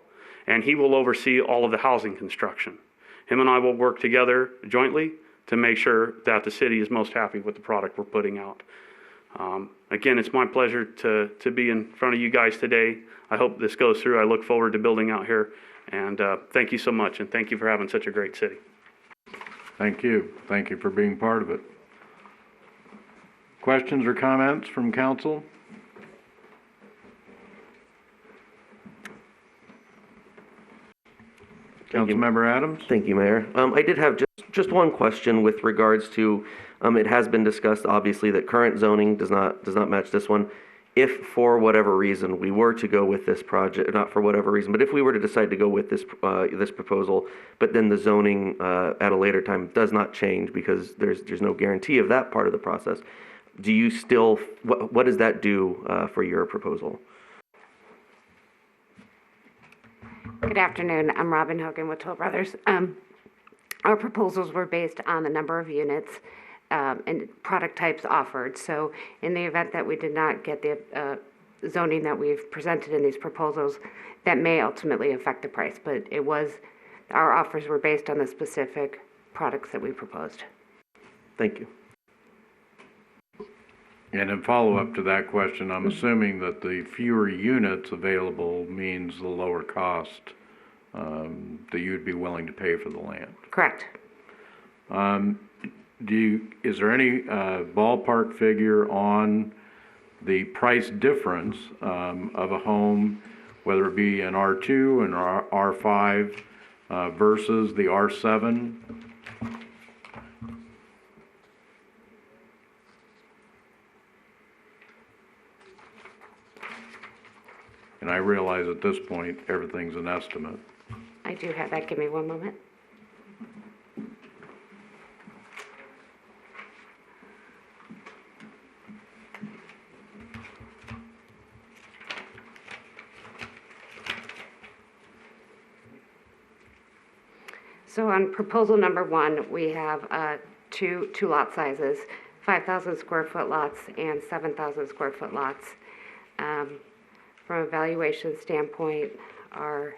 and he will oversee all of the housing construction. Him and I will work together jointly to make sure that the city is most happy with the product we're putting out. Again, it's my pleasure to be in front of you guys today. I hope this goes through. I look forward to building out here, and thank you so much, and thank you for having such a great city. Thank you. Thank you for being part of it. Questions or comments from council? Councilmember Adams? Thank you, Mayor. I did have just one question with regards to, it has been discussed, obviously, that current zoning does not match this one. If for whatever reason we were to go with this project, not for whatever reason, but if we were to decide to go with this this proposal, but then the zoning at a later time does not change because there's no guarantee of that part of the process, do you still, what does that do for your proposal? Good afternoon. I'm Robin Hogan with Toll Brothers. Our proposals were based on the number of units and product types offered. So in the event that we did not get the zoning that we've presented in these proposals, that may ultimately affect the price. But our offers were based on the specific products that we proposed. Thank you. And in follow-up to that question, I'm assuming that the fewer units available means the lower cost that you'd be willing to pay for the land. Correct. Is there any ballpark figure on the price difference of a home, whether it be an R2 and R5 versus the R7? And I realize at this point, everything's an estimate. I do have that. Give me one moment. So on proposal number 1, we have two lot sizes, 5,000 square foot lots and 7,000 square foot lots. From a valuation standpoint, our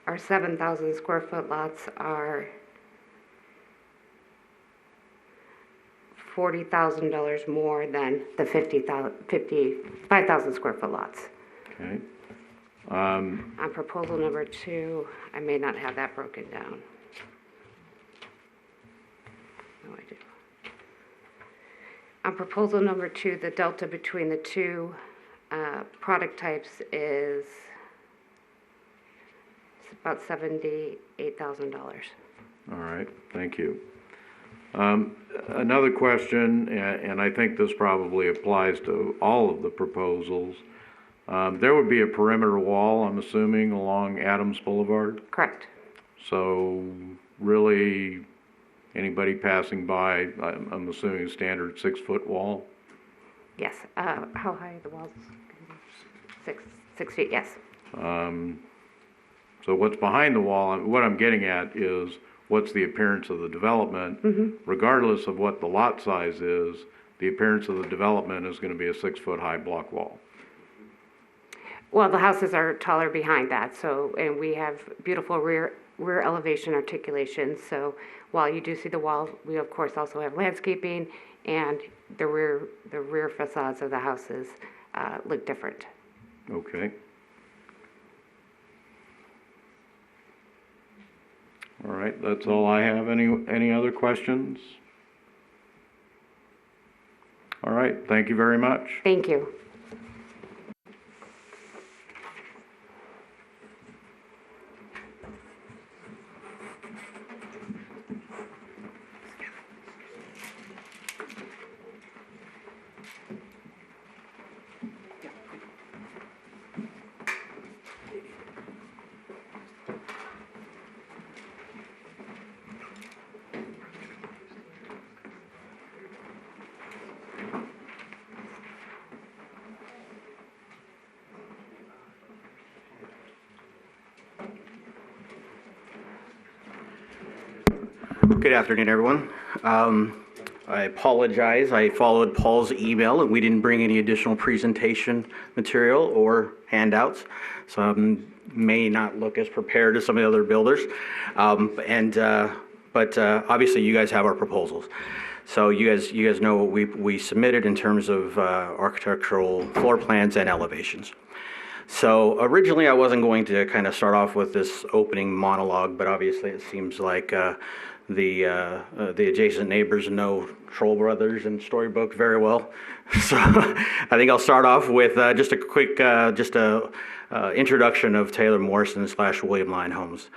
Our 7,000 square foot lots are $40,000 more than the 5,000 square foot lots. Okay. On proposal number 2, I may not have that broken down. No, I do. On proposal number 2, the delta between the two product types is about $78,000. All right, thank you. Another question, and I think this probably applies to all of the proposals. There would be a perimeter wall, I'm assuming, along Adams Boulevard? Correct. So really, anybody passing by, I'm assuming a standard 6-foot wall? Yes. How high are the walls? 6 feet, yes. So what's behind the wall, what I'm getting at is what's the appearance of the development, regardless of what the lot size is, the appearance of the development is going to be a 6-foot high block wall. Well, the houses are taller behind that, so, and we have beautiful rear rear elevation articulation. So while you do see the wall, we of course also have landscaping, and the rear facades of the houses look different. Okay. All right, that's all I have. Any other questions? All right, thank you very much. Thank you. Good afternoon, everyone. I apologize. I followed Paul's email and we didn't bring any additional presentation material or handouts, so I may not look as prepared as some of the other builders. But obviously you guys have our proposals. So you guys know what we submitted in terms of architectural floor plans and elevations. So originally I wasn't going to kind of start off with this opening monologue, but obviously it seems like the adjacent neighbors know Troll Brothers and Storybook very well. So I think I'll start off with just a quick introduction of Taylor Morrison / William Lyon Homes.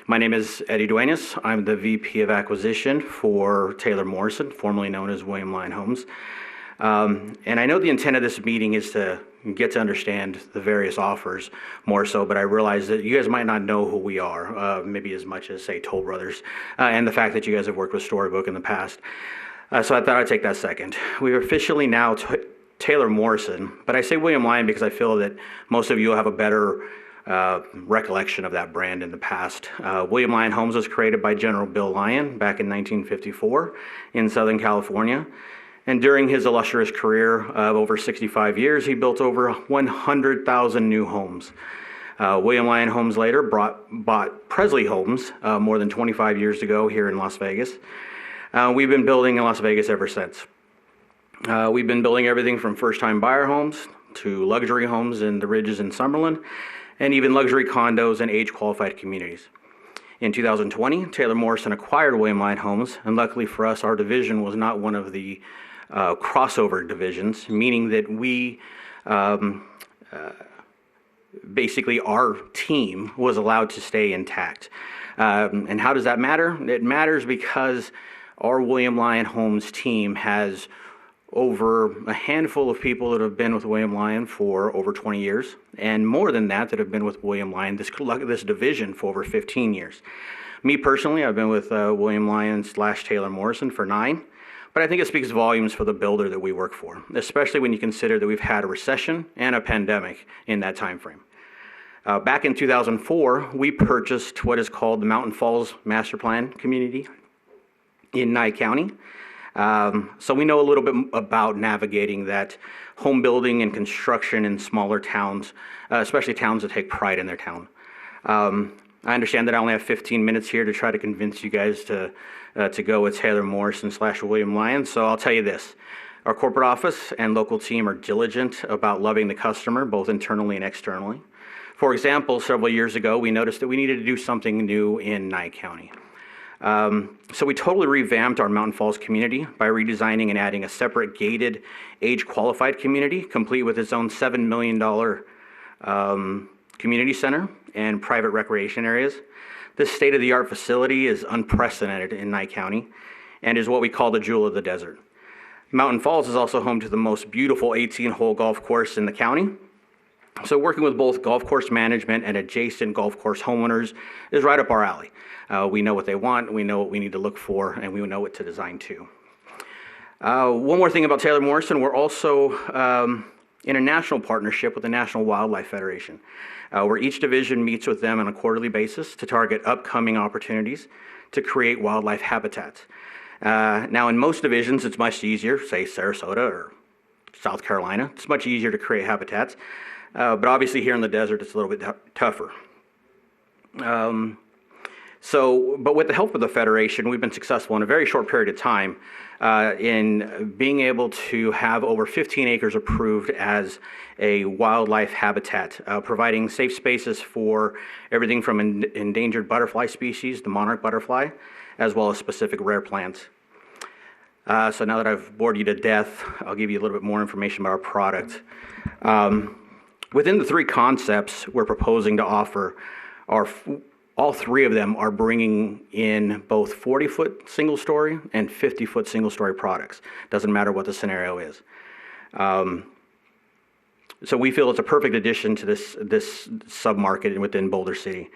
My name is Eddie Duenas. I'm the VP of Acquisition for Taylor Morrison, formerly known as William Lyon Homes. And I know the intent of this meeting is to get to understand the various offers more so, but I realize that you guys might not know who we are, maybe as much as, say, Toll Brothers, and the fact that you guys have worked with Storybook in the past. So I thought I'd take that second. We are officially now Taylor Morrison, but I say William Lyon because I feel that most of you will have a better recollection of that brand in the past. William Lyon Homes was created by General Bill Lyon back in 1954 in Southern California. And during his illustrious career of over 65 years, he built over 100,000 new homes. William Lyon Homes later bought Presley Homes more than 25 years ago here in Las Vegas. We've been building in Las Vegas ever since. We've been building everything from first-time buyer homes to luxury homes in the Ridges in Summerlin, and even luxury condos and age-qualified communities. In 2020, Taylor Morrison acquired William Lyon Homes, and luckily for us, our division was not one of the crossover divisions, meaning that we basically our team was allowed to stay intact. And how does that matter? It matters because our William Lyon Homes team has over a handful of people that have been with William Lyon for over 20 years, and more than that have been with William Lyon, this division, for over 15 years. Me personally, I've been with William Lyon / Taylor Morrison for 9, but I think it speaks volumes for the builder that we work for, especially when you consider that we've had a recession and a pandemic in that time frame. Back in 2004, we purchased what is called the Mountain Falls Master Plan Community in Nye County. So we know a little bit about navigating that home building and construction in smaller towns, especially towns that take pride in their town. I understand that I only have 15 minutes here to try to convince you guys to go with Taylor Morrison / William Lyon. So I'll tell you this. Our corporate office and local team are diligent about loving the customer, both internally and externally. For example, several years ago, we noticed that we needed to do something new in Nye County. So we totally revamped our Mountain Falls community by redesigning and adding a separate gated age-qualified community, complete with its own $7 million community center and private recreation areas. This state-of-the-art facility is unprecedented in Nye County and is what we call the jewel of the desert. Mountain Falls is also home to the most beautiful 18-hole golf course in the county. So working with both golf course management and adjacent golf course homeowners is right up our alley. We know what they want, we know what we need to look for, and we know what to design to. One more thing about Taylor Morrison, we're also in a national partnership with the National Wildlife Federation, where each division meets with them on a quarterly basis to target upcoming opportunities to create wildlife habitats. Now in most divisions, it's much easier, say Sarasota or South Carolina, it's much easier to create habitats, but obviously here in the desert, it's a little bit tougher. So, but with the help of the Federation, we've been successful in a very short period of time in being able to have over 15 acres approved as a wildlife habitat, providing safe spaces for everything from endangered butterfly species, the monarch butterfly, as well as specific rare plants. So now that I've bored you to death, I'll give you a little bit more information about our product. Within the three concepts we're proposing to offer, all three of them are bringing in both 40-foot single-story and 50-foot single-story products. Doesn't matter what the scenario is. So we feel it's a perfect addition to this sub-market within Boulder City.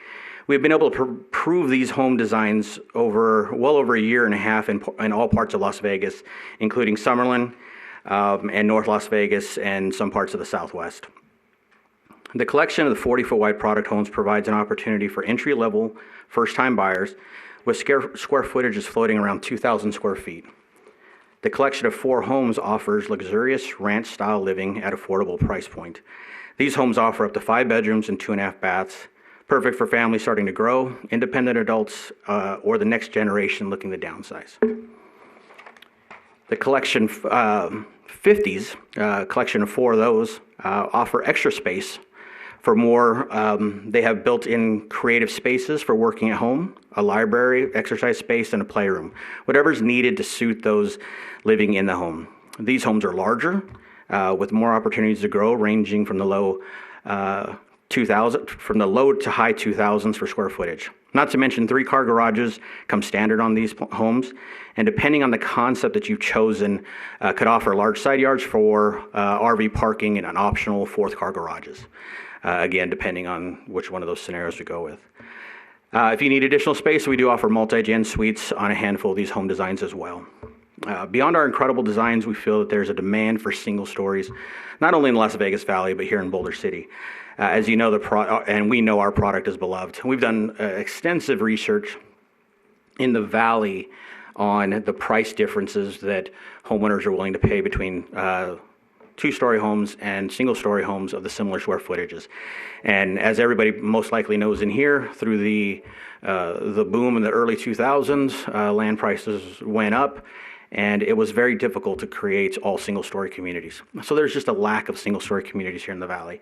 We've been able to prove these home designs well over a year and a half in all parts of Las Vegas, including Summerlin and North Las Vegas and some parts of the Southwest. The collection of the 40-foot wide product homes provides an opportunity for entry-level, first-time buyers with square footages floating around 2,000 square feet. The collection of 4 homes offers luxurious ranch-style living at affordable price point. These homes offer up to 5 bedrooms and 2.5 baths, perfect for families starting to grow, independent adults, or the next generation looking to downsize. The collection 50s, collection of 4 of those, offer extra space for more. They have built-in creative spaces for working at home, a library, exercise space, and a playroom, whatever's needed to suit those living in the home. These homes are larger, with more opportunities to grow, ranging from the low to high 2,000s for square footage. Not to mention 3-car garages come standard on these homes, and depending on the concept that you've chosen, could offer large side yards for RV parking and an optional 4th-car garages. Again, depending on which one of those scenarios we go with. If you need additional space, we do offer multi-gen suites on a handful of these home designs as well. Beyond our incredible designs, we feel that there's a demand for single stories, not only in the Las Vegas Valley, but here in Boulder City. As you know, and we know our product is beloved. We've done extensive research in the Valley on the price differences that homeowners are willing to pay between 2-story homes and single-story homes of the similar square footages. And as everybody most likely knows in here, through the boom in the early 2000s, land prices went up, and it was very difficult to create all single-story communities. So there's just a lack of single-story communities here in the Valley.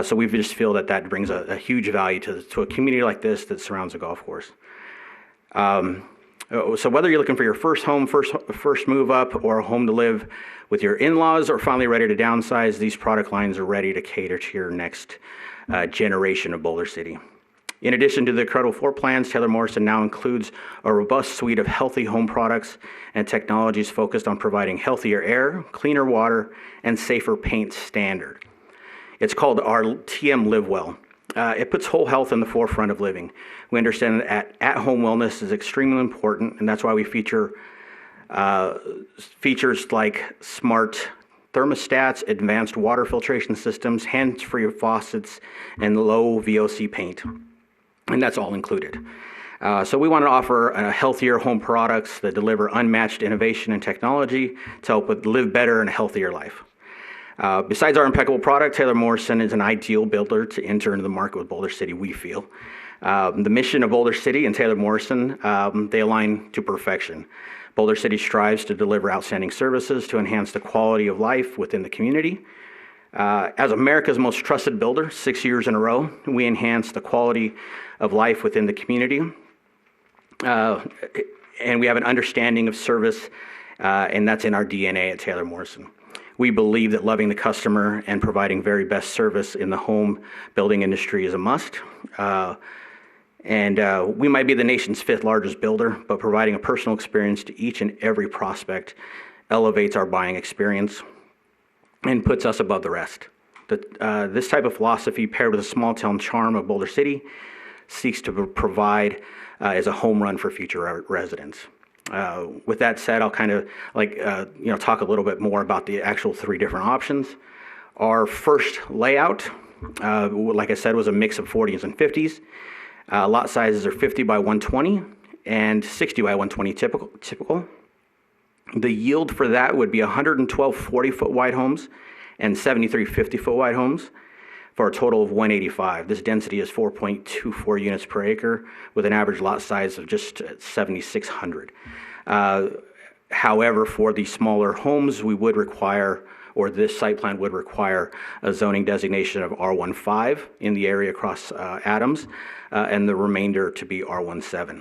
So we just feel that brings a huge value to a community like this that surrounds a golf course. So whether you're looking for your first home, first move up, or a home to live with your in-laws, or finally ready to downsize, these product lines are ready to cater to your next generation of Boulder City. In addition to the incredible floor plans, Taylor Morrison now includes a robust suite of healthy home products and technologies focused on providing healthier air, cleaner water, and safer paint standard. It's called our TM Live Well. It puts whole health in the forefront of living. We understand that at-home wellness is extremely important, and that's why we feature features like smart thermostats, advanced water filtration systems, hands-free faucets, and low VOC paint. And that's all included. So we want to offer healthier home products that deliver unmatched innovation and technology to help with live better and a healthier life. Besides our impeccable product, Taylor Morrison is an ideal builder to enter into the market with Boulder City, we feel. The mission of Boulder City and Taylor Morrison, they align to perfection. Boulder City strives to deliver outstanding services to enhance the quality of life within the community. As America's most trusted builder, 6 years in a row, we enhance the quality of life within the community. And we have an understanding of service, and that's in our DNA at Taylor Morrison. We believe that loving the customer and providing very best service in the home building industry is a must. We might be the nation's 5th largest builder, but providing a personal experience to each and every prospect elevates our buying experience and puts us above the rest. This type of philosophy, paired with the small town charm of Boulder City, seeks to provide as a home run for future residents. With that said, I'll kind of talk a little bit more about the actual 3 different options. Our first layout, like I said, was a mix of 40s and 50s. Lot sizes are 50 by 120 and 60 by 120 typical. The yield for that would be 112 40-foot wide homes and 73 50-foot wide homes. for a total of 185. This density is 4.24 units per acre with an average lot size of just 7,600. However, for the smaller homes, we would require, or this site plan would require, a zoning designation of R15 in the area across Adams, and the remainder to be R17.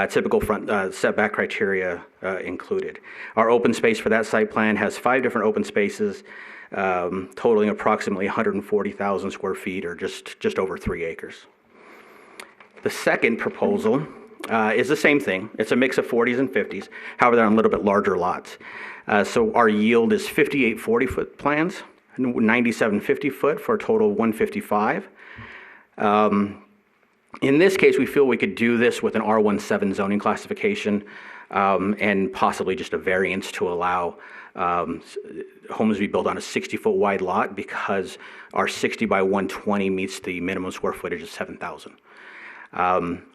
Typical front setback criteria included. Our open space for that site plan has 5 different open spaces, totaling approximately 140,000 square feet, or just over 3 acres. The second proposal is the same thing. It's a mix of 40s and 50s. However, they're on a little bit larger lots. So our yield is 58 40-foot plans, 97 50-foot for a total of 155. In this case, we feel we could do this with an R17 zoning classification and possibly just a variance to allow homes to be built on a 60-foot wide lot, because our 60 by 120 meets the minimum square footage of 7,000.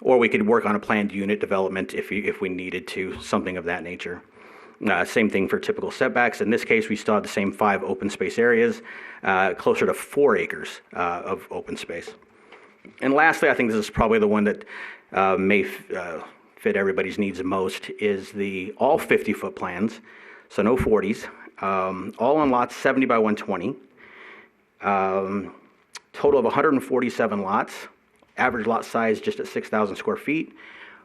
Or we could work on a planned unit development if we needed to, something of that nature. Same thing for typical setbacks. In this case, we still have the same 5 open space areas, closer to 4 acres of open space. And lastly, I think this is probably the one that may fit everybody's needs the most, is the all 50-foot plans, so no 40s, all on lots 70 by 120, total of 147 lots. Average lot size just at 6,000 square feet.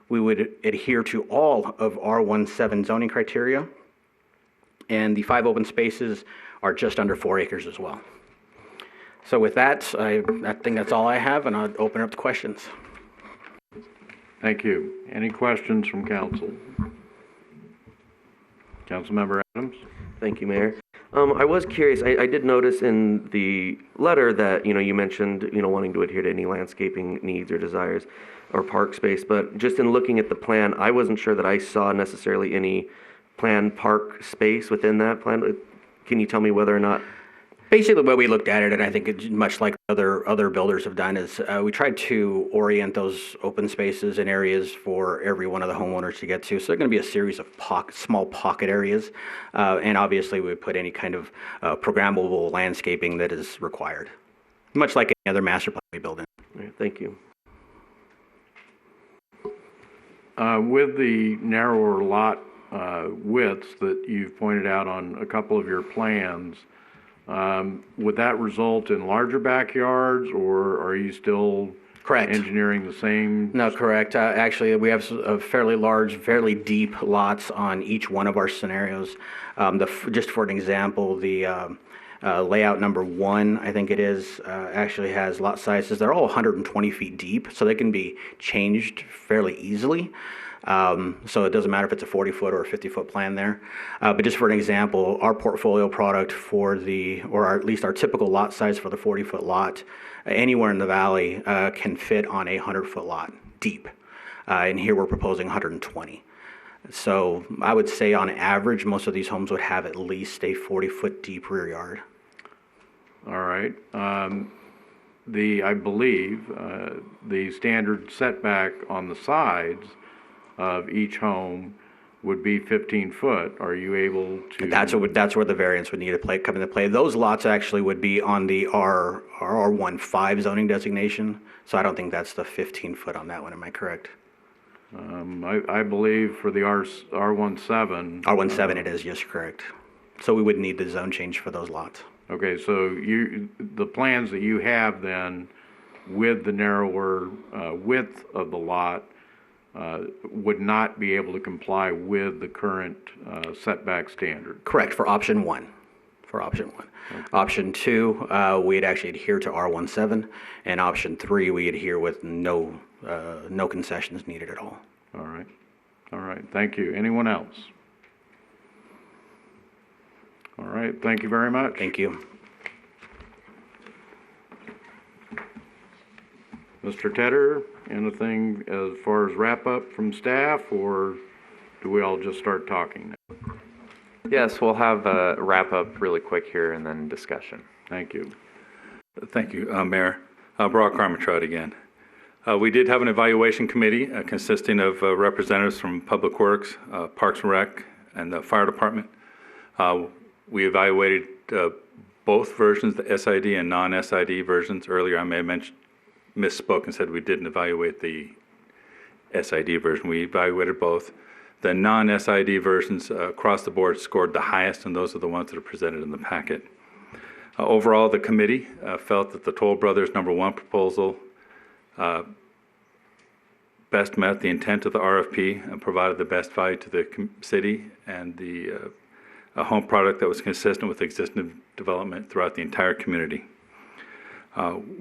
We would adhere to all of R17 zoning criteria, and the 5 open spaces are just under 4 acres as well. So with that, I think that's all I have, and I'll open up to questions. Thank you. Any questions from council? Councilmember Adams? Thank you, Mayor. I was curious, I did notice in the letter that, you mentioned, wanting to adhere to any landscaping needs or desires or park space, but just in looking at the plan, I wasn't sure that I saw necessarily any planned park space within that plan. Can you tell me whether or not? Basically, the way we looked at it, and I think it's much like other builders have done, is we tried to orient those open spaces in areas for every one of the homeowners to get to. So they're going to be a series of small pocket areas, and obviously we would put any kind of programmable landscaping that is required, much like any other master plan we build in. Right, thank you. With the narrower lot widths that you've pointed out on a couple of your plans, would that result in larger backyards, or are you still correct engineering the same? No, correct. Actually, we have a fairly large, fairly deep lots on each one of our scenarios. Just for an example, the layout number 1, I think it is, actually has lot sizes. They're all 120 feet deep, so they can be changed fairly easily. So it doesn't matter if it's a 40-foot or a 50-foot plan there. But just for an example, our portfolio product for at least our typical lot size for the 40-foot lot, anywhere in the valley can fit on a 100-foot lot deep. And here we're proposing 120. So I would say on average, most of these homes would have at least a 40-foot deep rear yard. All right. I believe the standard setback on the sides of each home would be 15 foot. Are you able to? That's where the variance would need to come into play. Those lots actually would be on the R15 zoning designation, so I don't think that's the 15 foot on that one. Am I correct? I believe for the R17. R17 it is, yes, correct. So we would need the zone change for those lots. Okay, so the plans that you have then with the narrower width of the lot would not be able to comply with the current setback standard. Correct, for option 1. Okay. Option 2, we'd actually adhere to R17, and option 3, we adhere with no concessions needed at all. All right, thank you. Anyone else? All right, thank you very much. Thank you. Mr. Tedder, anything as far as wrap up from staff, or do we all just start talking now? Yes, we'll have a wrap up really quick here and then discussion. Thank you. Thank you, Mayor. Brock Armitrud again. We did have an evaluation committee consisting of representatives from Public Works, Parks and Rec, and the Fire Department. We evaluated both versions, the SID and non-SID versions. Earlier, I may have misspoke and said we didn't evaluate the SID version. We evaluated both. The non-SID versions across the board scored the highest, and those are the ones that are presented in the packet. Overall, the committee felt that the Toll Brothers #1 proposal best met the intent of the RFP and provided the best value to the city and a home product that was consistent with existing development throughout the entire community.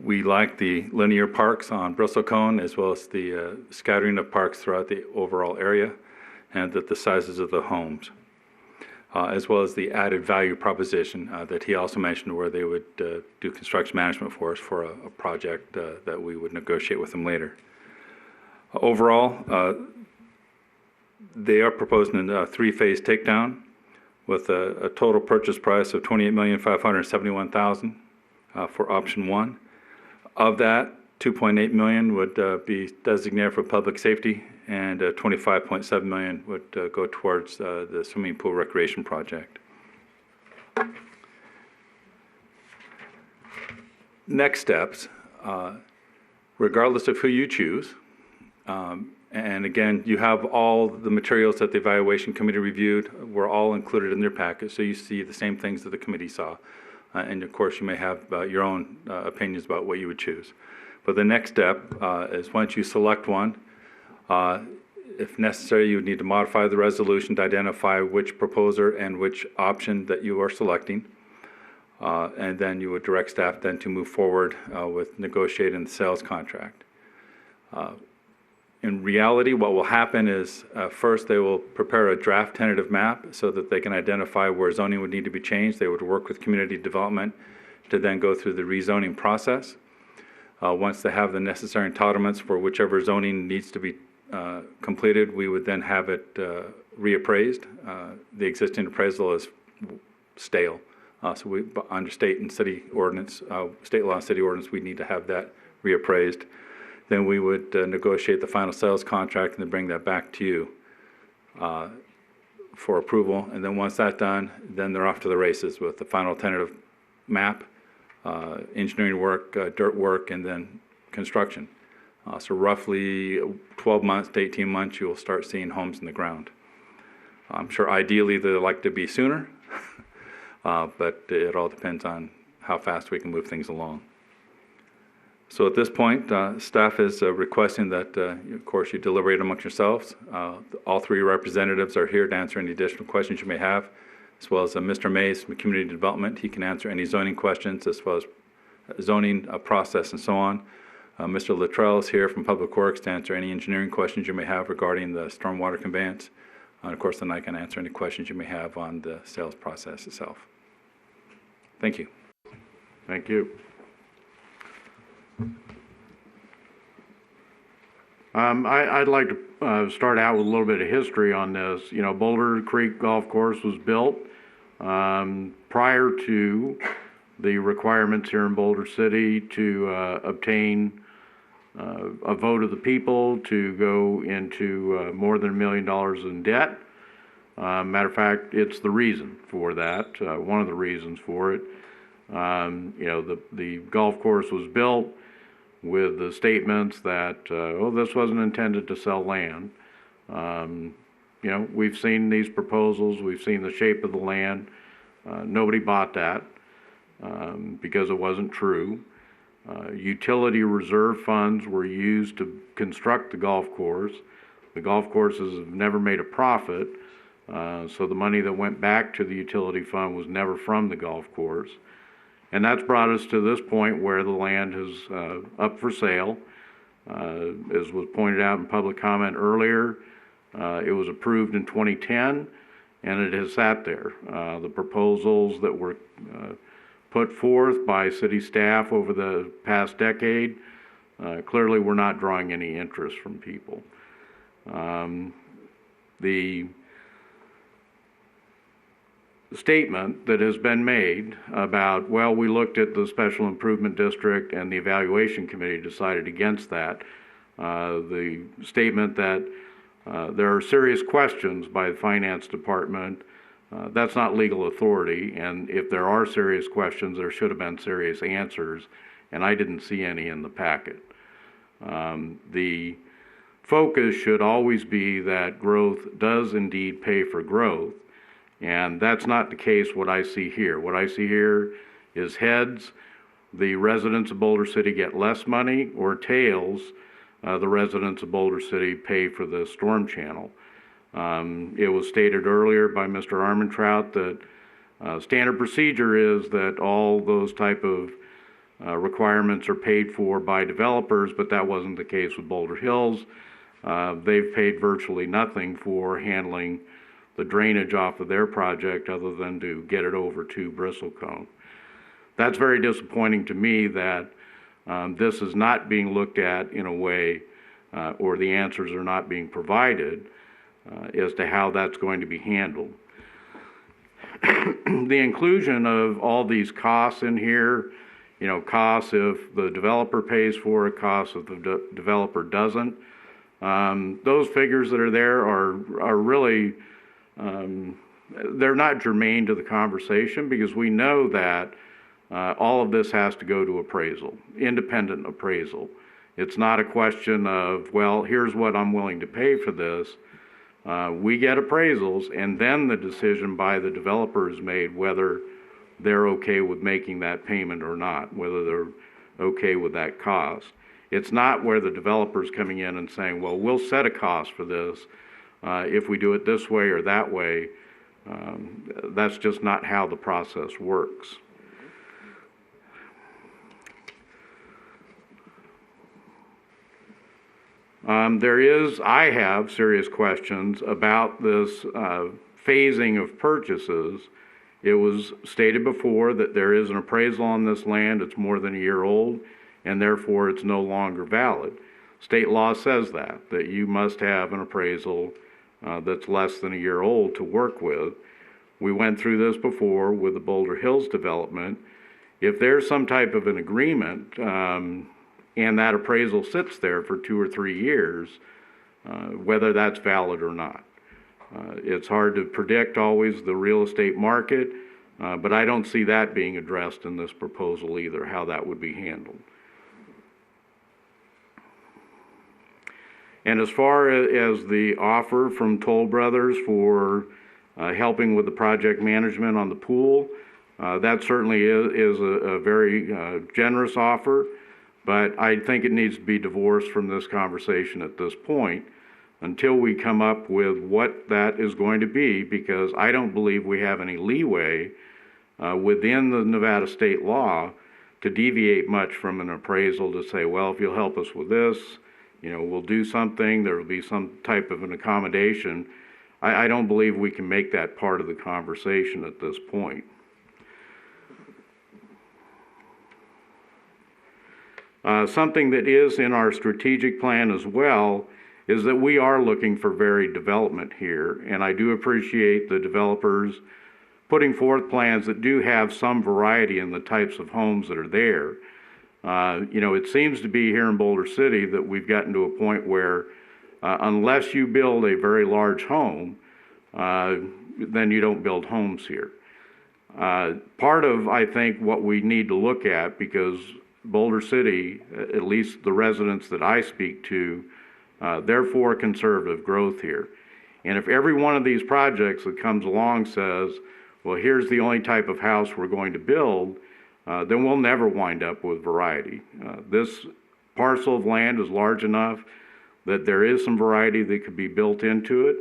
We like the linear parks on Bristlecone as well as the scattering of parks throughout the overall area, and that the sizes of the homes, as well as the added value proposition that he also mentioned, where they would do construction management for us for a project that we would negotiate with them later. Overall, they are proposing a three-phase takedown with a total purchase price of $28,571,000 for option 1. Of that, $2.8 million would be designated for public safety, and $25.7 million would go towards the swimming pool recreation project. Next steps, regardless of who you choose, and again, you have all the materials that the evaluation committee reviewed were all included in their package, so you see the same things that the committee saw. And of course, you may have your own opinions about what you would choose. But the next step is once you select one, if necessary, you would need to modify the resolution to identify which proposer and which option that you are selecting. And then you would direct staff then to move forward with negotiating the sales contract. In reality, what will happen is first they will prepare a draft tentative map so that they can identify where zoning would need to be changed. They would work with community development to then go through the rezoning process. Once they have the necessary entitlements for whichever zoning needs to be completed, we would then have it reappraised. The existing appraisal is stale. So we, under state and city ordinance, state law and city ordinance, we need to have that reappraised. Then we would negotiate the final sales contract and then bring that back to you for approval. And then once that's done, then they're off to the races with the final tentative map, engineering work, dirt work, and then construction. So roughly 12 months to 18 months, you'll start seeing homes in the ground. I'm sure ideally they'd like to be sooner, but it all depends on how fast we can move things along. So at this point, staff is requesting that, of course, you deliberate amongst yourselves. All three representatives are here to answer any additional questions you may have, as well as Mr. Mays from Community Development. He can answer any zoning questions, as well as zoning process and so on. Mr. Luttrell is here from Public Works to answer any engineering questions you may have regarding the stormwater conveyance. And of course, then I can answer any questions you may have on the sales process itself. Thank you. Thank you. I'd like to start out with a little bit of history on this. You know, Boulder Creek Golf Course was built prior to the requirements here in Boulder City to obtain a vote of the people to go into more than $1 million in debt. Matter of fact, it's the reason for that, one of the reasons for it. You know, the golf course was built with the statements that, oh, this wasn't intended to sell land. You know, we've seen these proposals, we've seen the shape of the land. Nobody bought that because it wasn't true. Utility reserve funds were used to construct the golf course. The golf courses have never made a profit, so the money that went back to the utility fund was never from the golf course. And that's brought us to this point where the land is up for sale. As was pointed out in public comment earlier, it was approved in 2010, and it has sat there. The proposals that were put forth by city staff over the past decade clearly were not drawing any interest from people. The statement that has been made about, well, we looked at the special improvement district and the evaluation committee decided against that. The statement that there are serious questions by the finance department That's not legal authority, and if there are serious questions, there should have been serious answers, and I didn't see any in the packet. The focus should always be that growth does indeed pay for growth, and that's not the case what I see here. What I see here is heads, the residents of Boulder City get less money, or tails, the residents of Boulder City pay for the storm channel. It was stated earlier by Mr. Armentrout that standard procedure is that all those type of requirements are paid for by developers, but that wasn't the case with Boulder Hills. They've paid virtually nothing for handling the drainage off of their project other than to get it over to Bristlecone. That's very disappointing to me that this is not being looked at in a way, or the answers are not being provided as to how that's going to be handled. The inclusion of all these costs in here, you know, costs if the developer pays for it, costs if the developer doesn't, those figures that are there are really, they're not germane to the conversation, because we know that all of this has to go to appraisal, independent appraisal. It's not a question of, well, here's what I'm willing to pay for this. We get appraisals, and then the decision by the developer is made whether they're okay with making that payment or not, whether they're okay with that cost. It's not where the developer's coming in and saying, well, we'll set a cost for this if we do it this way or that way. That's just not how the process works. I have serious questions about this phasing of purchases. It was stated before that there is an appraisal on this land. It's more than a year old, and therefore it's no longer valid. State law says that you must have an appraisal that's less than a year old to work with. We went through this before with the Boulder Hills development. If there's some type of an agreement, and that appraisal sits there for 2 or 3 years, whether that's valid or not. It's hard to predict always the real estate market, but I don't see that being addressed in this proposal either, how that would be handled. And as far as the offer from Toll Brothers for helping with the project management on the pool, that certainly is a very generous offer. But I think it needs to be divorced from this conversation at this point until we come up with what that is going to be, because I don't believe we have any leeway within the Nevada state law to deviate much from an appraisal to say, well, if you'll help us with this, you know, we'll do something, there will be some type of an accommodation. I don't believe we can make that part of the conversation at this point. Something that is in our strategic plan as well is that we are looking for varied development here, and I do appreciate the developers putting forth plans that do have some variety in the types of homes that are there. You know, it seems to be here in Boulder City that we've gotten to a point where unless you build a very large home, then you don't build homes here. Part of, I think, what we need to look at, because Boulder City, at least the residents that I speak to, they're for conservative growth here. And if every one of these projects that comes along says, well, here's the only type of house we're going to build, then we'll never wind up with variety. This parcel of land is large enough that there is some variety that could be built into it.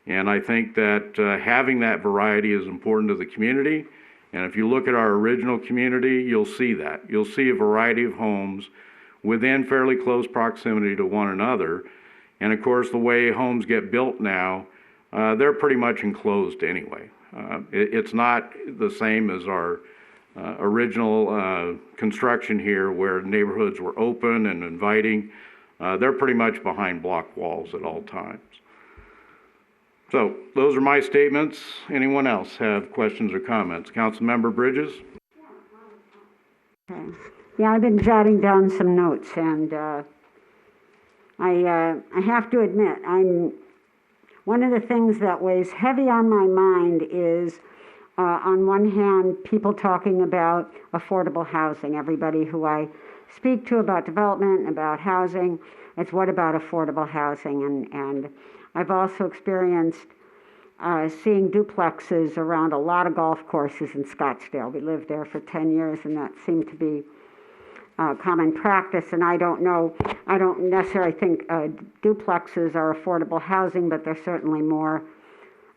And I think that having that variety is important to the community. And if you look at our original community, you'll see that. You'll see a variety of homes within fairly close proximity to one another. And of course, the way homes get built now, they're pretty much enclosed anyway. It's not the same as our original construction here, where neighborhoods were open and inviting. They're pretty much behind block walls at all times. So those are my statements. Anyone else have questions or comments? Councilmember Bridges? Okay. Yeah, I've been jotting down some notes, and I have to admit, one of the things that weighs heavy on my mind is, on one hand, people talking about affordable housing. Everybody who I speak to about development and about housing, it's what about affordable housing? And I've also experienced seeing duplexes around a lot of golf courses in Scottsdale. We lived there for 10 years, and that seemed to be common practice. And I don't necessarily think duplexes are affordable housing, but they're certainly more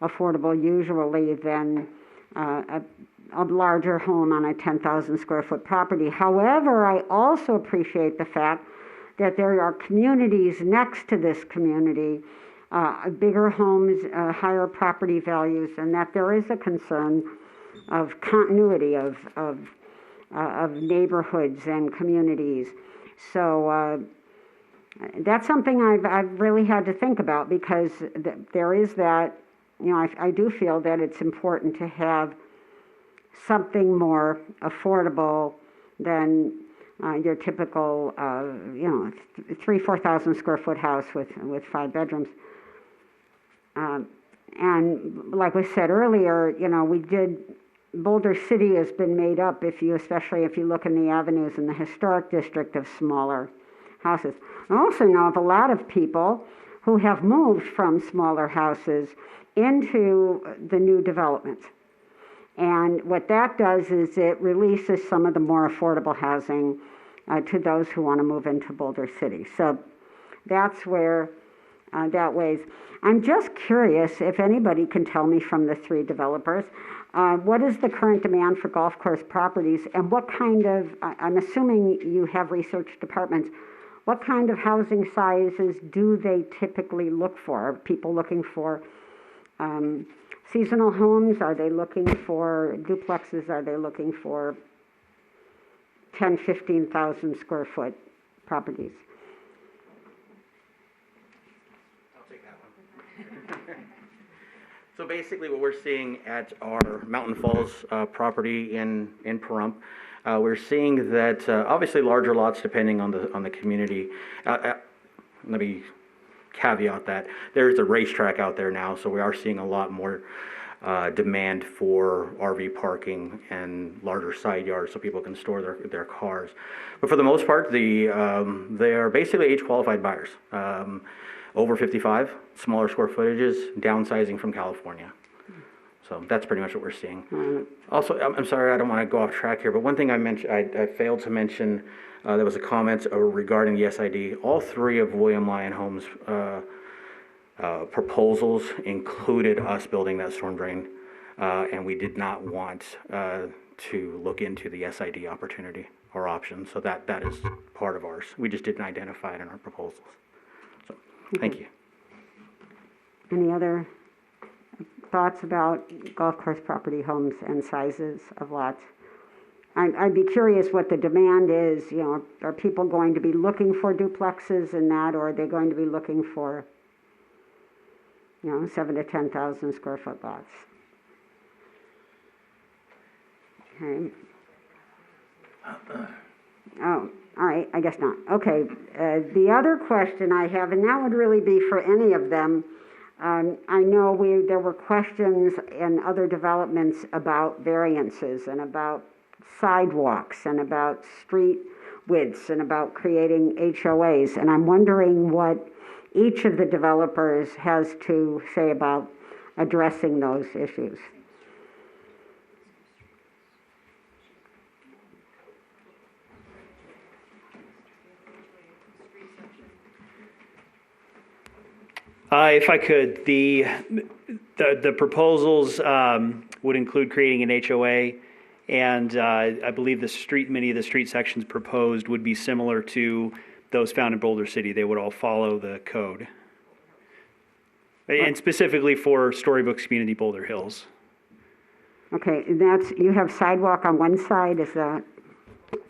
affordable usually than a larger home on a 10,000 square foot property. However, I also appreciate the fact that there are communities next to this community, bigger homes, higher property values, and that there is a concern of continuity of neighborhoods and communities. So that's something I've really had to think about, because there is that, I do feel that it's important to have something more affordable than your typical, 4,000 square foot house with 5 bedrooms. And like we said earlier, Boulder City has been made up, especially if you look in the avenues in the historic district, of smaller houses. I also know of a lot of people who have moved from smaller houses into the new developments. And what that does is it releases some of the more affordable housing to those who want to move into Boulder City. So that's where that weighs. I'm just curious if anybody can tell me from the 3 developers, what is the current demand for golf course properties, and what kind of, I'm assuming you have research departments, what kind of housing sizes do they typically look for? Are people looking for seasonal homes? Are they looking for duplexes? Are they looking for 10, 15,000 square foot properties? So basically what we're seeing at our Mountain Falls property in Pahrump, we're seeing that obviously larger lots depending on the community. Let me caveat that there's a racetrack out there now, so we are seeing a lot more demand for RV parking and larger side yards so people can store their cars. But for the most part, they are basically age-qualified buyers. Over 55, smaller square footages, downsizing from California. So that's pretty much what we're seeing. Also, I'm sorry, I don't want to go off track here, but one thing I failed to mention, there was a comment regarding the SID. All 3 of William Lyon Homes' proposals included us building that storm drain, and we did not want to look into the SID opportunity or option. So that is part of ours. We just didn't identify it in our proposals. So, thank you. Any other thoughts about golf course property homes and sizes of lots? I'd be curious what the demand is. Are people going to be looking for duplexes and that, or are they going to be looking for 7 to 10,000 square foot lots? Okay. Oh, all right, I guess not. Okay, the other question I have, and that would really be for any of them, I know there were questions in other developments about variances and about sidewalks and about street widths and about creating HOAs, and I'm wondering what each of the developers has to say about addressing those issues. If I could, the proposals would include creating an HOA, and I believe many of the street sections proposed would be similar to those found in Boulder City. They would all follow the code. And specifically for Storybooks Community Boulder Hills. Okay, you have sidewalk on one side, is that?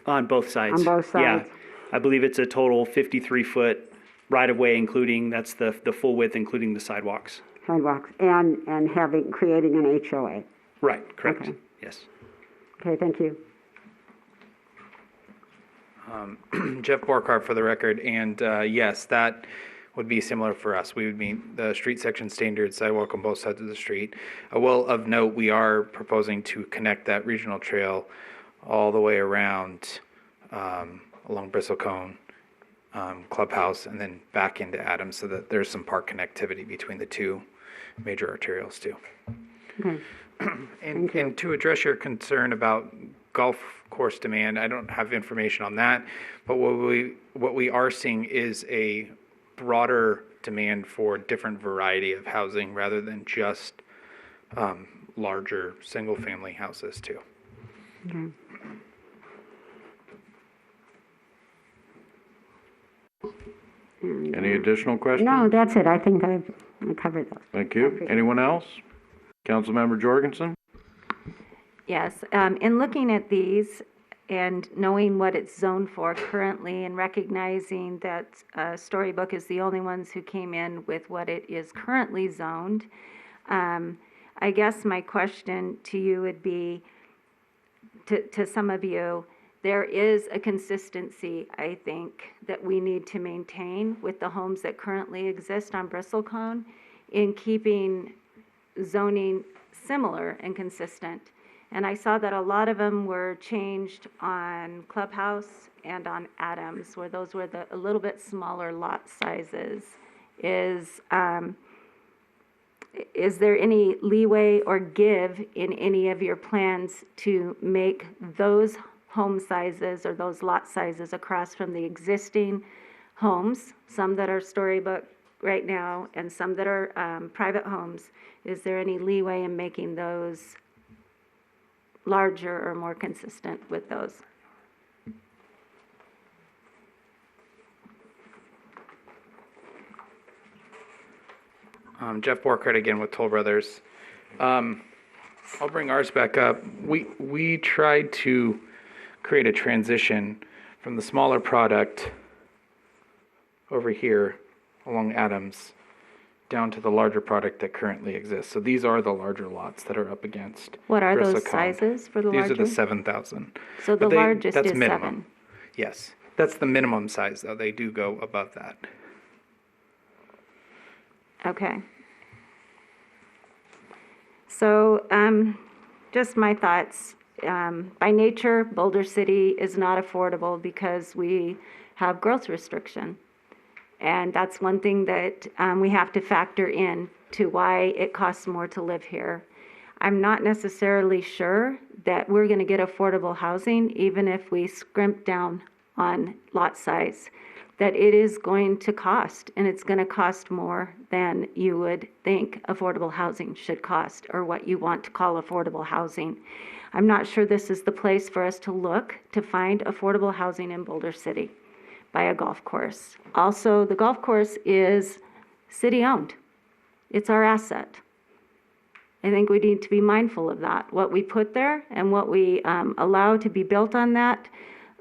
On both sides. On both sides? Yeah, I believe it's a total 53-foot right-of-way, that's the full width, including the sidewalks. Sidewalks, and creating an HOA. Right, correct, okay. Yes. Okay, thank you. Jeff Borkart for the record, and yes, that would be similar for us. We would meet the street section standards, sidewalk on both sides of the street. Well, of note, we are proposing to connect that regional trail all the way around along Bristlecone, Clubhouse, and then back into Adams, so that there's some park connectivity between the two major arterials too. Okay. And to address your concern about golf course demand, I don't have information on that, but what we are seeing is a broader demand for different variety of housing rather than just larger single-family houses too. Okay. Any additional questions? No, that's it. I think I covered those. Thank you. Anyone else? Councilmember Jorgensen? Yes, in looking at these and knowing what it's zoned for currently and recognizing that Storybook is the only ones who came in with what it is currently zoned, I guess my question to you would be, to some of you, there is a consistency, I think, that we need to maintain with the homes that currently exist on Bristlecone in keeping zoning similar and consistent. And I saw that a lot of them were changed on Clubhouse and on Adams, where those were a little bit smaller lot sizes. Is there any leeway or give in any of your plans to make those home sizes or those lot sizes across from the existing homes, some that are Storybook right now and some that are private homes? Is there any leeway in making those larger or more consistent with those? Jeff Borkert again with Toll Brothers. I'll bring ours back up. We tried to create a transition from the smaller product over here along Adams down to the larger product that currently exists. So these are the larger lots that are up against. What are those Bristlecone. sizes for the These larger? are the 7,000. So the largest that's is minimum. 7. Yes, that's the minimum size though. They do go above that. Okay. So, just my thoughts. By nature, Boulder City is not affordable because we have growth restriction. And that's one thing that we have to factor in to why it costs more to live here. I'm not necessarily sure that we're going to get affordable housing, even if we scrimp down on lot size, that it is going to cost, and it's going to cost more than you would think affordable housing should cost, or what you want to call affordable housing. I'm not sure this is the place for us to look to find affordable housing in Boulder City by a golf course. Also, the golf course is city-owned. It's our asset. I think we need to be mindful of that. What we put there and what we allow to be built on that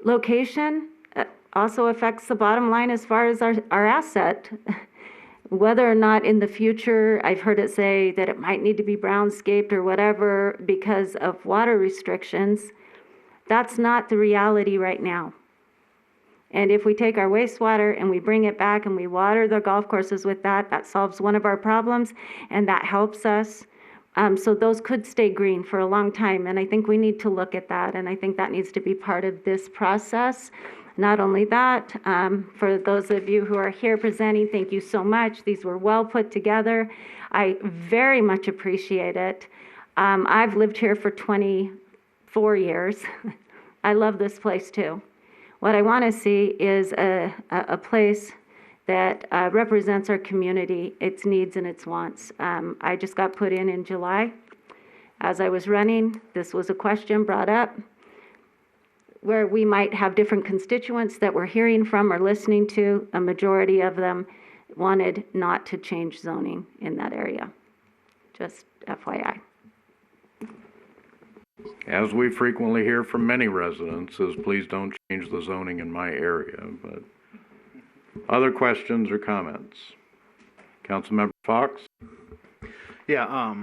location also affects the bottom line as far as our asset. Whether or not in the future, I've heard it say that it might need to be brownscaped or whatever because of water restrictions, that's not the reality right now. And if we take our wastewater and we bring it back and we water the golf courses with that, that solves one of our problems and that helps us. So those could stay green for a long time, and I think we need to look at that, and I think that needs to be part of this process. Not only that, for those of you who are here presenting, thank you so much. These were well put together. I very much appreciate it. I've lived here for 24 years. I love this place too. What I want to see is a place that represents our community, its needs and its wants. I just got put in July. As I was running, this was a question brought up where we might have different constituents that we're hearing from or listening to. A majority of them wanted not to change zoning in that area. Just FYI. As we frequently hear from many residents, is please don't change the zoning in my area. But other questions or comments? Councilmember Fox? Yeah,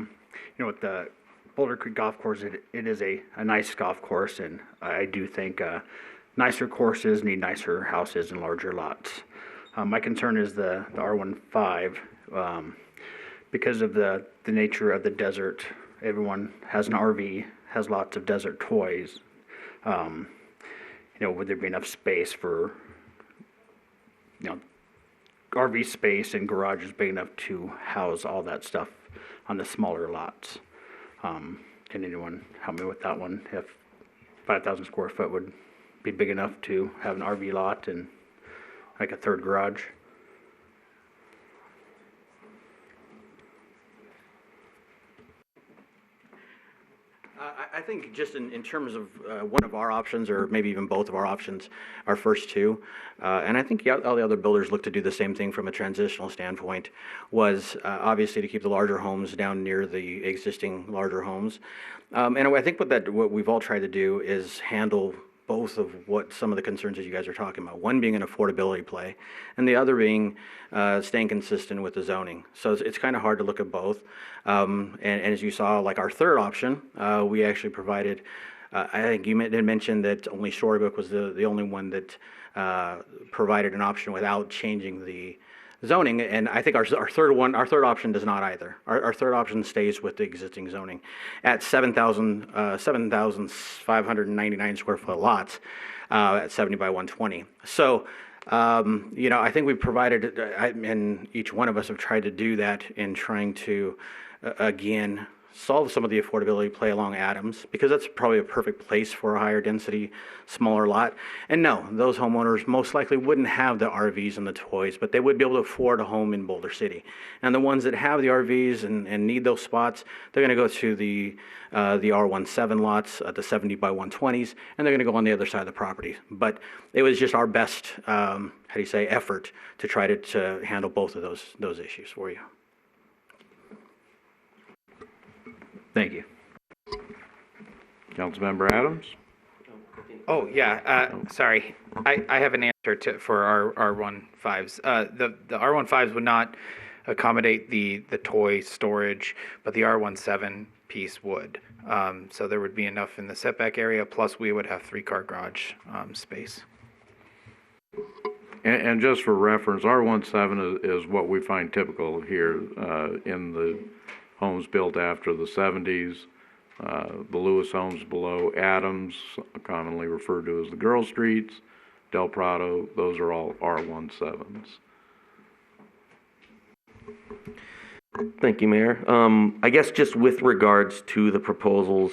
with the Boulder Creek Golf Course, it is a nice golf course, and I do think nicer courses need nicer houses and larger lots. My concern is the R15, because of the nature of the desert. Everyone has an RV, has lots of desert toys. Would there be enough space for, RV space and garages big enough to house all that stuff on the smaller lots? Can anyone help me with that one? If 5,000 square foot would be big enough to have an RV lot and like a third garage? I think just in terms of one of our options, or maybe even both of our options, our first two, and I think all the other builders look to do the same thing from a transitional standpoint, was obviously to keep the larger homes down near the existing larger homes. And I think what we've all tried to do is handle both of what some of the concerns that you guys are talking about. One being an affordability play, and the other being staying consistent with the zoning. So it's kind of hard to look at both. And as you saw, like our third option, we actually provided, I think you did mention that only Storybook was the only one that provided an option without changing the zoning, and I think our third option does not either. Our third option stays with the existing zoning at 7,599 square foot lots at 70 by 120. So, I think we've provided, and each one of us have tried to do that in trying to, again, solve some of the affordability play along Adams, because that's probably a perfect place for a higher density, smaller lot. And no, those homeowners most likely wouldn't have the RVs and the toys, but they would be able to afford a home in Boulder City. And the ones that have the RVs and need those spots, they're going to go to the R17 lots, the 70 by 120s, and they're going to go on the other side of the property. But it was just our best, effort to try to handle both of those issues for you. Thank you. Councilmember Adams? Oh, yeah, sorry. I have an answer for our R15s. The R15s would not accommodate the toy storage, but the R17 piece would. So there would be enough in the setback area, plus we would have 3-car garage space. And just for reference, R17 is what we find typical here in the homes built after the 70s. The Lewis homes below Adams, commonly referred to as the Girl Streets, Del Prado, those are all R17s. Thank you, Mayor. I guess just with regards to the proposals,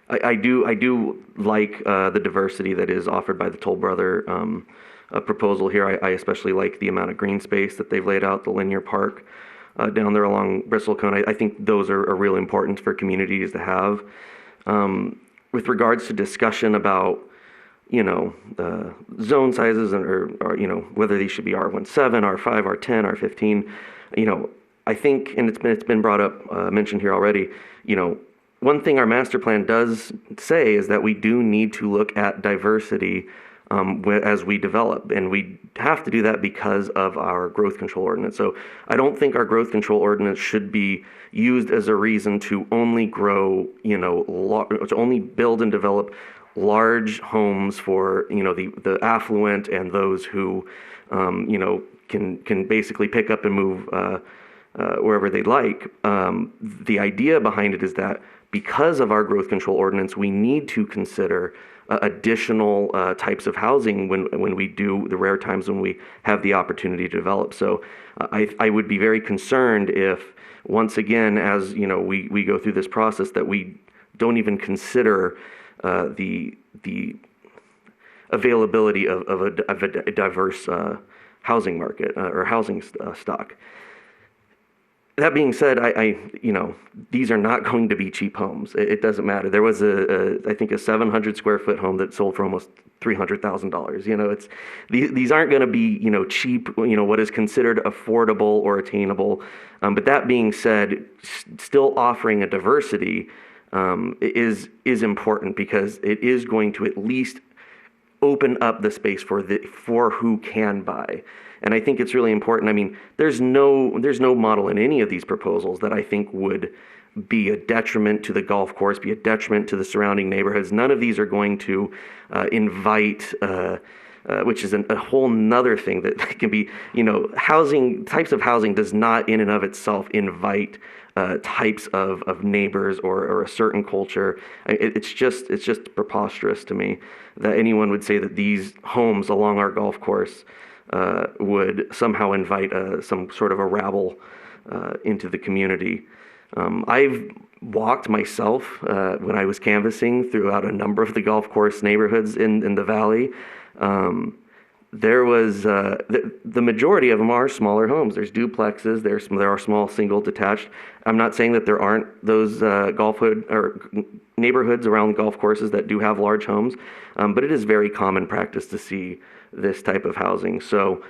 I do like the diversity that is offered by the Toll Brother proposal here. I especially like the amount of green space that they've laid out, the linear park down there along Bristlecone. I think those are really important for communities to have. With regards to discussion about, zone sizes or whether these should be R17, R5, R10, R15, I think, and it's been brought up, mentioned here already, one thing our master plan does say is that we do need to look at diversity as we develop, and we have to do that because of our growth control ordinance. So I don't think our growth control ordinance should be used as a reason to only grow, to only build and develop large homes for, the affluent and those who, can basically pick up and move wherever they like. The idea behind it is that because of our growth control ordinance, we need to consider additional types of housing when we do, the rare times when we have the opportunity to develop. So I would be very concerned if, once again, as we go through this process, that we don't even consider the availability of a diverse housing market or housing stock. That being said, these are not going to be cheap homes. It doesn't matter. There was I think a 700 square foot home that sold for almost $300,000. These aren't going to be, cheap, what is considered affordable or attainable. But that being said, still offering a diversity is important, because it is going to at least open up the space for who can buy. And I think it's really important. I mean, there's no model in any of these proposals that I think would be a detriment to the golf course, be a detriment to the surrounding neighborhoods. None of these are going to invite which is a whole nother thing that can be, housing, types of housing does not in and of itself invite types of neighbors or a certain culture. It's just preposterous to me that anyone would say that these homes along our golf course would somehow invite some sort of a rabble into the community. I've walked myself when I was canvassing throughout a number of the golf course neighborhoods in the valley. There was the majority of them are smaller homes. There's duplexes. There are small single detached. I'm not saying that there aren't those neighborhoods around golf courses that do have large homes, but it is very common practice to see this type of housing. So,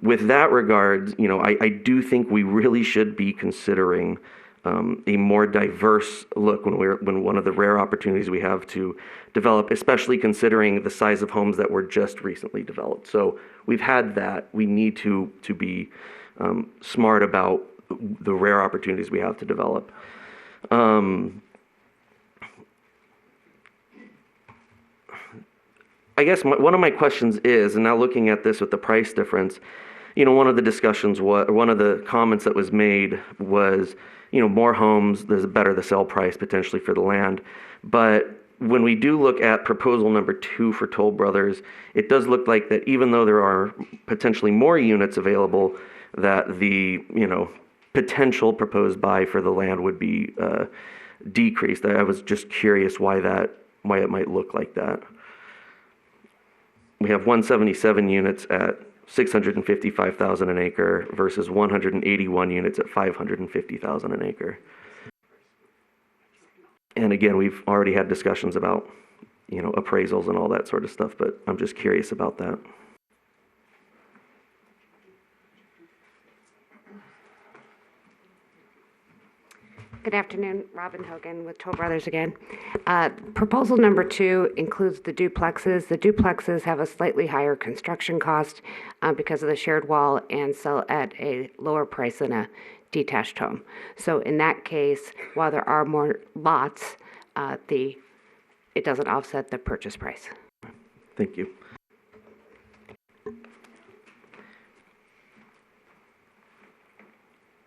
with that regard, I do think we really should be considering a more diverse look when one of the rare opportunities we have to develop, especially considering the size of homes that were just recently developed. So we've had that. We need to be smart about the rare opportunities we have to develop. I guess one of my questions is, and now looking at this with the price difference, one of the discussions, one of the comments that was made was, more homes, the better the sale price potentially for the land. But when we do look at proposal number 2 for Toll Brothers, it does look like that even though there are potentially more units available, that the, potential proposed buy for the land would be decreased. I was just curious why it might look like that. We have 177 units at $655,000 an acre versus 181 units at $550,000 an acre. And again, we've already had discussions about, appraisals and all that sort of stuff, but I'm just curious about that. Good afternoon, Robin Hogan with Toll Brothers again. Proposal number 2 includes the duplexes. The duplexes have a slightly higher construction cost because of the shared wall and sell at a lower price than a detached home. So in that case, while there are more lots, it doesn't offset the purchase price. Thank you.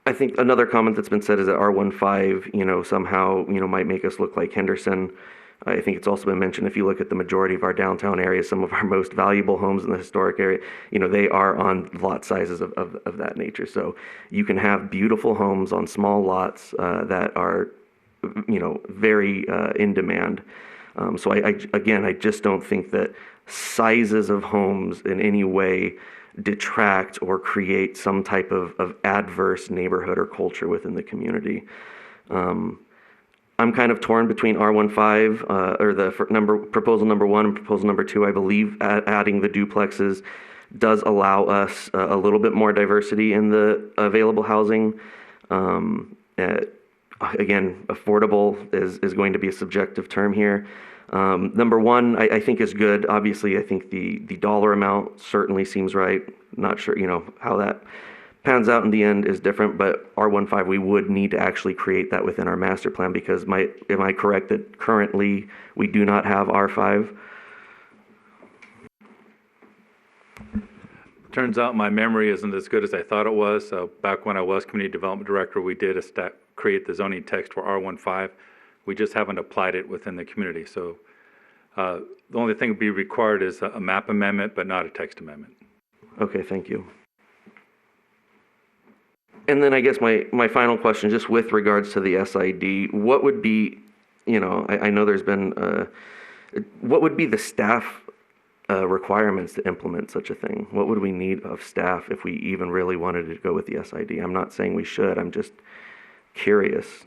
I think another comment that's been said is that R15, somehow, might make us look like Henderson. I think it's also been mentioned, if you look at the majority of our downtown areas, some of our most valuable homes in the historic area, they are on lot sizes of that nature. So you can have beautiful homes on small lots that are, very in demand. So I just don't think that sizes of homes in any way detract or create some type of adverse neighborhood or culture within the community. I'm kind of torn between R15 or proposal number 1 and proposal number 2. I believe adding the duplexes does allow us a little bit more diversity in the available housing. Again, affordable is going to be a subjective term here. Number 1, I think is good. Obviously, I think the dollar amount certainly seems right. Not sure, how that pans out in the end is different, but R15, we would need to actually create that within our master plan because am I correct that currently we do not have R5? Turns out my memory isn't as good as I thought it was. So back when I was community development director, we did create the zoning text for R15. We just haven't applied it within the community. So the only thing to be required is a map amendment, but not a text amendment. Okay, thank you. And then I guess my final question, just with regards to the SID, what would be, I know there's been, what would be the staff requirements to implement such a thing? What would we need of staff if we even really wanted to go with the SID? I'm not saying we should, I'm just curious.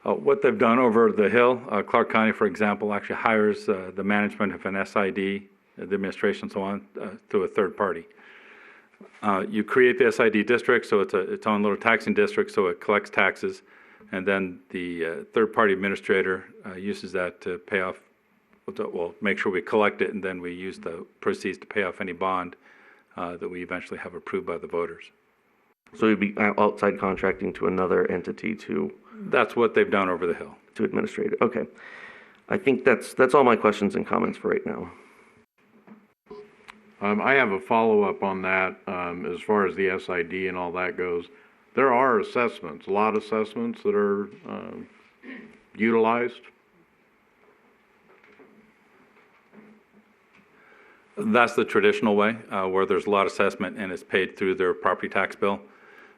What they've done over the Hill, Clark County, for example, actually hires the management of an SID, the administration and so on, through a third party. You create the SID district, so it's its own little taxing district, so it collects taxes, and then the third-party administrator uses that to pay off, well, make sure we collect it, and then we use the proceeds to pay off any bond that we eventually have approved by the voters. So you'd be outside contracting to another entity to... That's what they've done over the Hill. To administrate it, okay. I think that's all my questions and comments for right now. I have a follow-up on that, as far as the SID and all that goes. There are assessments, a lot of assessments that are, utilized. That's the traditional way, where there's a lot of assessment and it's paid through their property tax bill.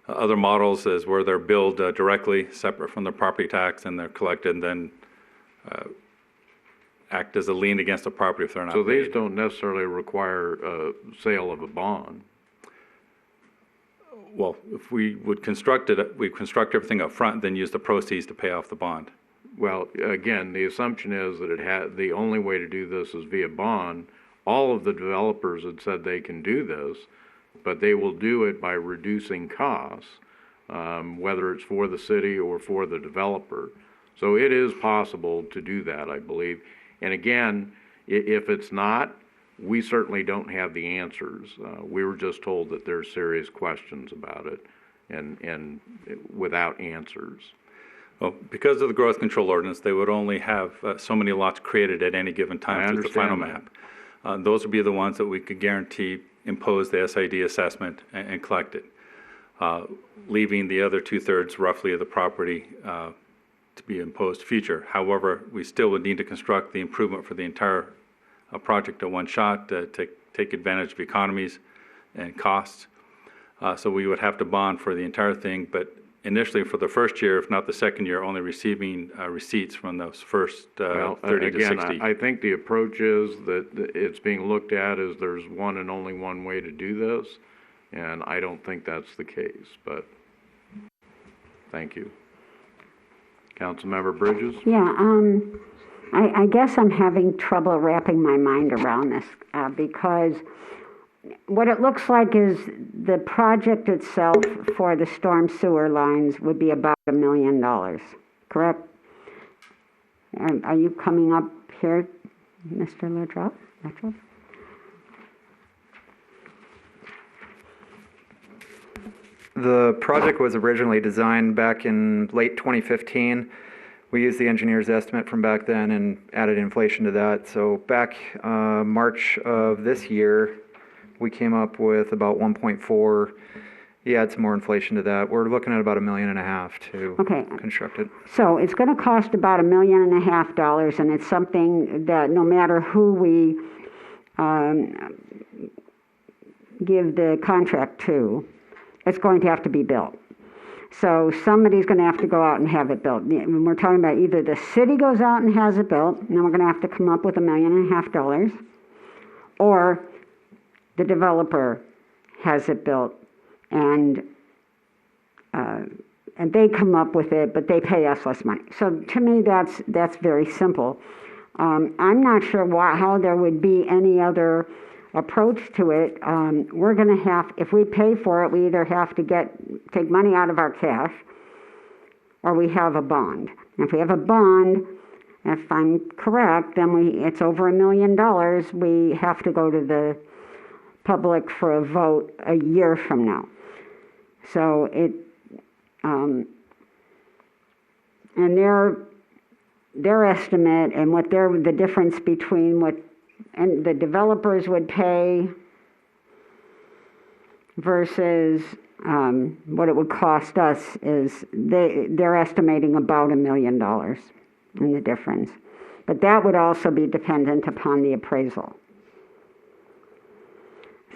Other models is where they're billed directly, separate from their property tax, and they're collected and then act as a lien against the property if they're not So paid. these don't necessarily require a sale of a bond. Well, if we would construct everything up front, then use the proceeds to pay off the bond. Well, again, the assumption is that the only way to do this is via bond. All of the developers had said they can do this, but they will do it by reducing costs, whether it's for the city or for the developer. So it is possible to do that, I believe. And again, if it's not, we certainly don't have the answers. We were just told that there's serious questions about it and without answers. Well, because of the growth control ordinance, they would only have so many lots created at any given time through the final map. Those would be the ones that we could guarantee impose the SID assessment and collect it, leaving the other 2/3 roughly of the property to be imposed future. However, we still would need to construct the improvement for the entire project at one shot to take advantage of economies and costs. So we would have to bond for the entire thing, but initially for the first year, if not the second year, only receiving receipts from those first 30 to 60. I think the approach is that it's being looked at as there's one and only one way to do this, and I don't think that's the case, but thank you. Councilmember Bridges? Yeah, I guess I'm having trouble wrapping my mind around this because what it looks like is the project itself for the storm sewer lines would be about $1 million, correct? Are you coming up here, Mr. Latrobe? The project was originally designed back in late 2015. We used the engineer's estimate from back then and added inflation to that. So back March of this year, we came up with about 1.4. You add some more inflation to that. We're looking at about $1.5 million to construct it. So it's going to cost about $1.5 million, and it's something that no matter who we give the contract to, it's going to have to be built. So somebody's going to have to go out and have it built. When we're talking about either the city goes out and has it built, and then we're going to have to come up with $1.5 million, or the developer has it built and they come up with it, but they pay us less money. So to me, that's very simple. I'm not sure how there would be any other approach to it. We're going to have, if we pay for it, we either have to take money out of our cash, or we have a bond. And if we have a bond, if I'm correct, then it's over $1 million. We have to go to the public for a vote a year from now. So and their estimate and the difference between what and the developers would pay versus what it would cost us is they're estimating about $1 million in the difference. But that would also be dependent upon the appraisal.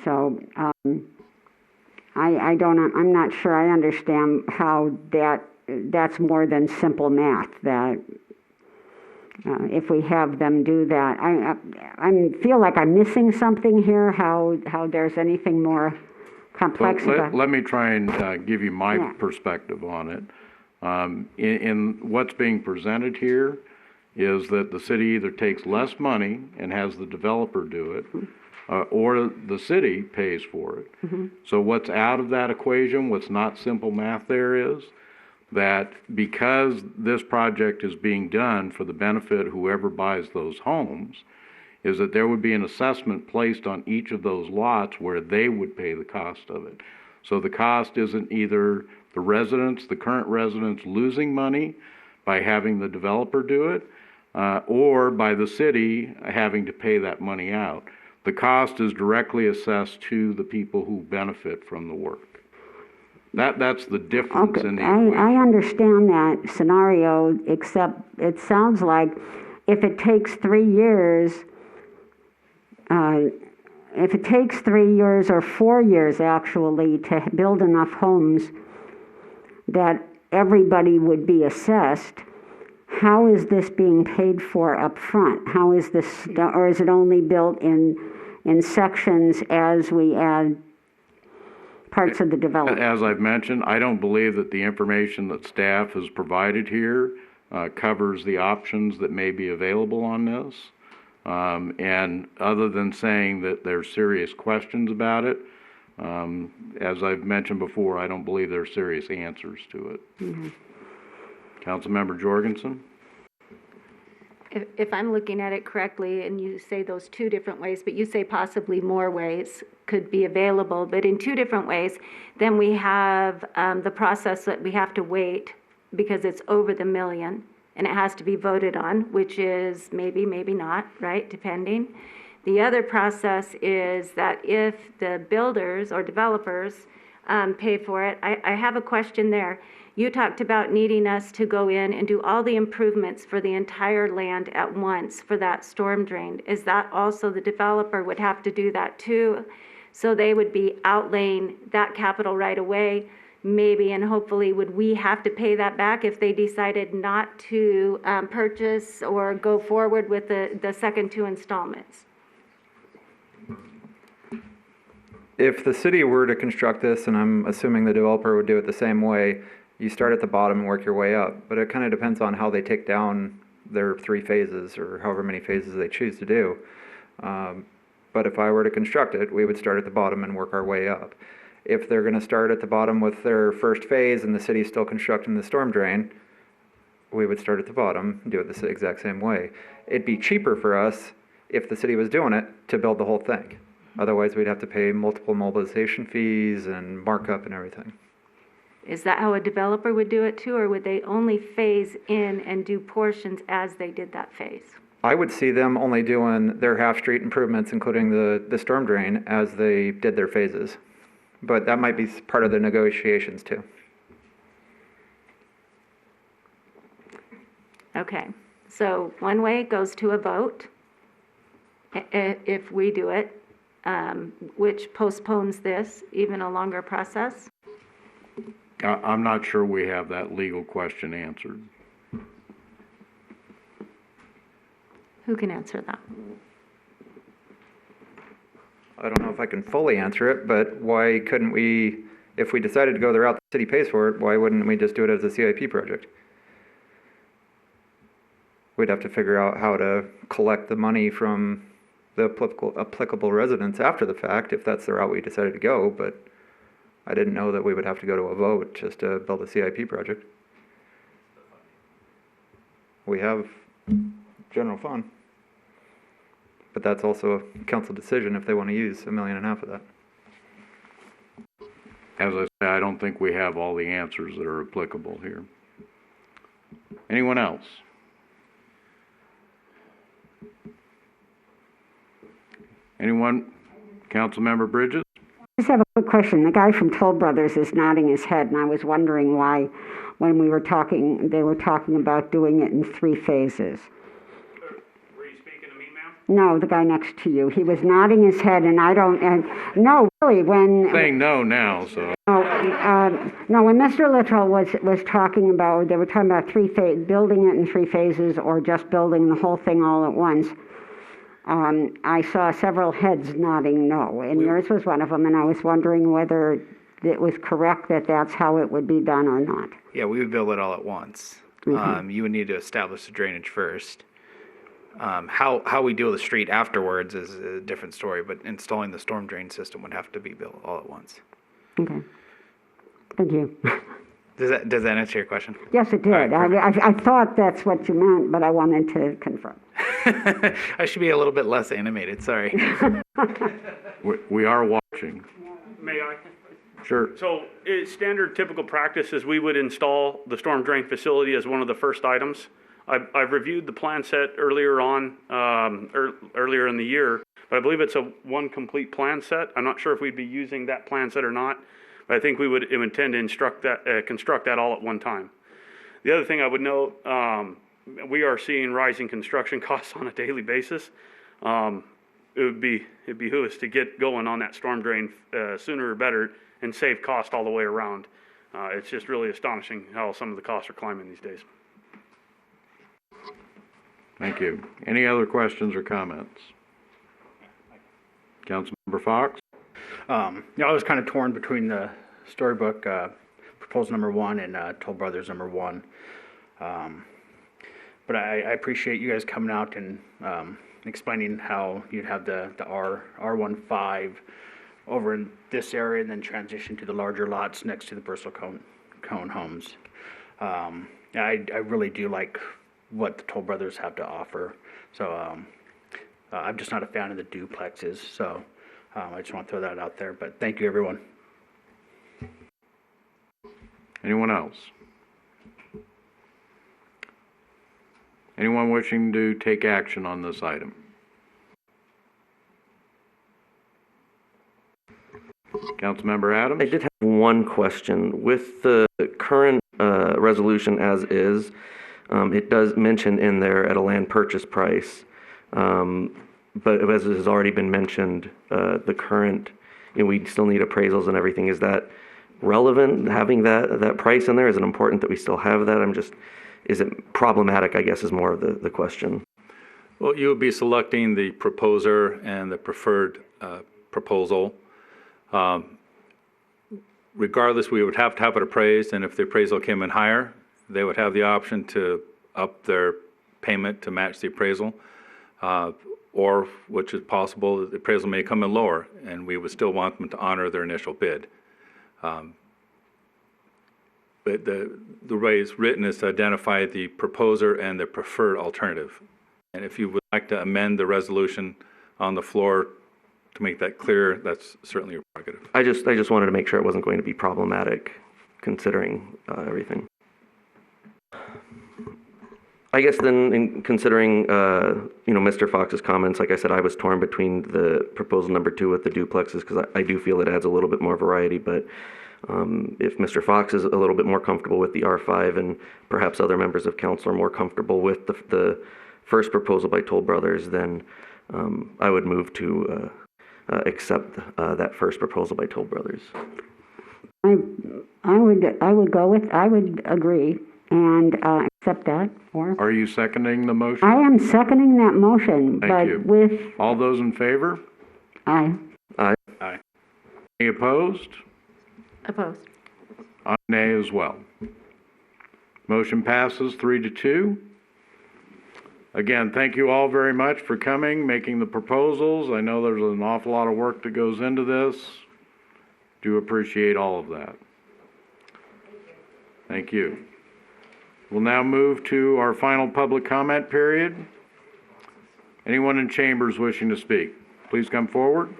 So I'm not sure I understand how that's more than simple math, that if we have them do that. I feel like I'm missing something here, how there's anything more complex about. Let me try and give you my perspective on it. In what's being presented here is that the city either takes less money and has the developer do it, or the city pays for it. Mm-hmm. So what's out of that equation, what's not simple math there is that because this project is being done for the benefit of whoever buys those homes, is that there would be an assessment placed on each of those lots where they would pay the cost of it. So the cost isn't either the current residents losing money by having the developer do it, or by the city having to pay that money out. The cost is directly assessed to the people who benefit from the work. That's the difference in the equation. I understand that scenario, except it sounds like if it takes 3 years, or 4 years actually to build enough homes that everybody would be assessed, how is this being paid for up front? How is this, or is it only built in sections as we add parts of the development? As I've mentioned, I don't believe that the information that staff has provided here covers the options that may be available on this. And other than saying that there's serious questions about it, as I've mentioned before, I don't believe there's serious answers to it. Mm-hmm. Councilmember Jorgensen? If I'm looking at it correctly, and you say those two different ways, but you say possibly more ways could be available, but in two different ways, then we have the process that we have to wait because it's over the million, and it has to be voted on, which is maybe, maybe not, right, depending. The other process is that if the builders or developers pay for it, I have a question there. You talked about needing us to go in and do all the improvements for the entire land at once for that storm drain. Is that also the developer would have to do that too? So they would be outlaying that capital right away, maybe, and hopefully would we have to pay that back if they decided not to purchase or go forward with the second 2 installments? If the city were to construct this, and I'm assuming the developer would do it the same way, you start at the bottom and work your way up. But it kind of depends on how they take down their 3 phases or however many phases they choose to do. But if I were to construct it, we would start at the bottom and work our way up. If they're going to start at the bottom with their first phase and the city's still constructing the storm drain, we would start at the bottom and do it the exact same way. It'd be cheaper for us if the city was doing it to build the whole thing. Otherwise, we'd have to pay multiple mobilization fees and markup and everything. Is that how a developer would do it too, or would they only phase in and do portions as they did that phase? I would see them only doing their half-street improvements, including the storm drain, as they did their phases. But that might be part of the negotiations too. Okay, so one way goes to a vote, if we do it, which postpones this, even a longer process. I'm not sure we have that legal question answered. Who can answer that? I don't know if I can fully answer it, but why couldn't we, if we decided to go the route the city pays for it, why wouldn't we just do it as a CIP project? We'd have to figure out how to collect the money from the applicable residents after the fact, if that's the route we decided to go, but I didn't know that we would have to go to a vote just to build a CIP project. We have general fund, but that's also a council decision if they want to use $1.5 million of that. As I say, I don't think we have all the answers that are applicable here. Anyone else? Anyone? Councilmember Bridges? I just have a quick question. The guy from Toll Brothers is nodding his head, and I was wondering why, when we were talking, they were talking about doing it in 3 phases. Were you speaking to me, ma'am? No, the guy next to you. He was nodding his head, and no, really, when... Saying no now, so... No, when Mr. Littrell was talking about, they were talking about building it in 3 phases or just building the whole thing all at once. I saw several heads nodding no, and yours was one of them, and I was wondering whether it was correct that that's how it would be done or not. Yeah, we would build it all at once. Mm-hmm. You would need to establish the drainage first. How we deal with the street afterwards is a different story, but installing the storm drain system would have to be built all at once. Okay. Thank you. Does that answer your question? Yes, it did. Right, I thought that's what you meant, but I wanted to confirm. I should be a little bit less animated, sorry. We are watching. May I? Sure. So standard typical practice is we would install the storm drain facility as one of the first items I've reviewed the plan set earlier on, earlier in the year, but I believe it's one complete plan set. I'm not sure if we'd be using that plan set or not, but I think we would intend to construct that all at one time. The other thing I would note, we are seeing rising construction costs on a daily basis. It'd behoove us to get going on that storm drain sooner or better and save cost all the way around. It's just really astonishing how some of the costs are climbing these days. Thank you. Any other questions or comments? Councilmember Fox? I was kind of torn between the Storybook proposal number 1 and Toll Brothers number 1. But I appreciate you guys coming out and explaining how you'd have the R15 over in this area and then transition to the larger lots next to the Bristol Cone homes. I really do like what the Toll Brothers have to offer. So I'm just not a fan of the duplexes. So I just want to throw that out there. But thank you, everyone. Anyone else? Anyone wishing to take action on this item? Councilmember Adams? I did have one question. With the current resolution as is, it does mention in there at a land purchase price, but as has already been mentioned, the current, we still need appraisals and everything. Is that relevant, having that price in there? Is it important that we still have that? Is it problematic, I guess, is more of the question. Well, you would be selecting the proposer and the preferred proposal. Regardless, we would have to have it appraised, and if the appraisal came in higher, they would have the option to up their payment to match the appraisal, or, which is possible, the appraisal may come in lower, and we would still want them to honor their initial bid. But the way it's written is to identify the proposer and the preferred alternative. And if you would like to amend the resolution on the floor to make that clear, that's certainly your prerogative. I just wanted to make sure it wasn't going to be problematic, considering everything. I guess then, in considering Mr. Fox's comments, like I said, I was torn between the proposal number 2 with the duplexes because I do feel it adds a little bit more variety. But if Mr. Fox is a little bit more comfortable with the R5 and perhaps other members of council are more comfortable with the first proposal by Toll Brothers, then I would move to accept that first proposal by Toll Brothers. I would agree and accept that. Or Are you seconding the motion? I am seconding that motion, Thank but you. with All those in favor? aye. Aye. Aye. Any opposed? Opposed. Nay as well. Motion passes 3-2. Again, thank you all very much for coming, making the proposals. I know there's an awful lot of work that goes into this. Do appreciate all of that. Thank you. We'll now move to our final public comment period. Anyone in chambers wishing to speak, please come forward.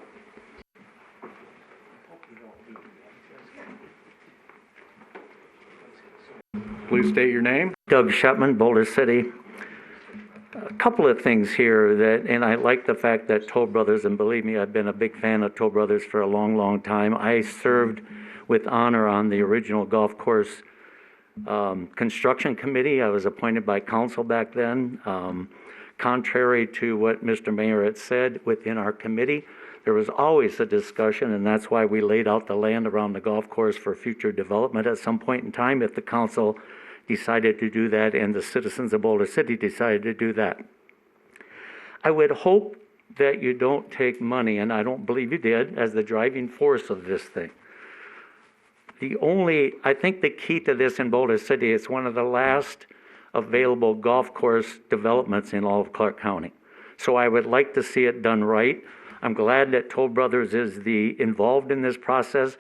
Please state your name. Doug Shepman, Boulder City. A couple of things here and I like the fact that Toll Brothers, and believe me, I've been a big fan of Toll Brothers for a long, long time. I served with honor on the original golf course construction committee. I was appointed by council back then. Contrary to what Mr. Mayor had said within our committee, there was always a discussion, and that's why we laid out the land around the golf course for future development at some point in time if the council decided to do that and the citizens of Boulder City decided to do that. I would hope that you don't take money, and I don't believe you did, as the driving force of this thing. I think the key to this in Boulder City, it's one of the last available golf course developments in all of Clark County. So I would like to see it done right. I'm glad that Toll Brothers is involved in this process.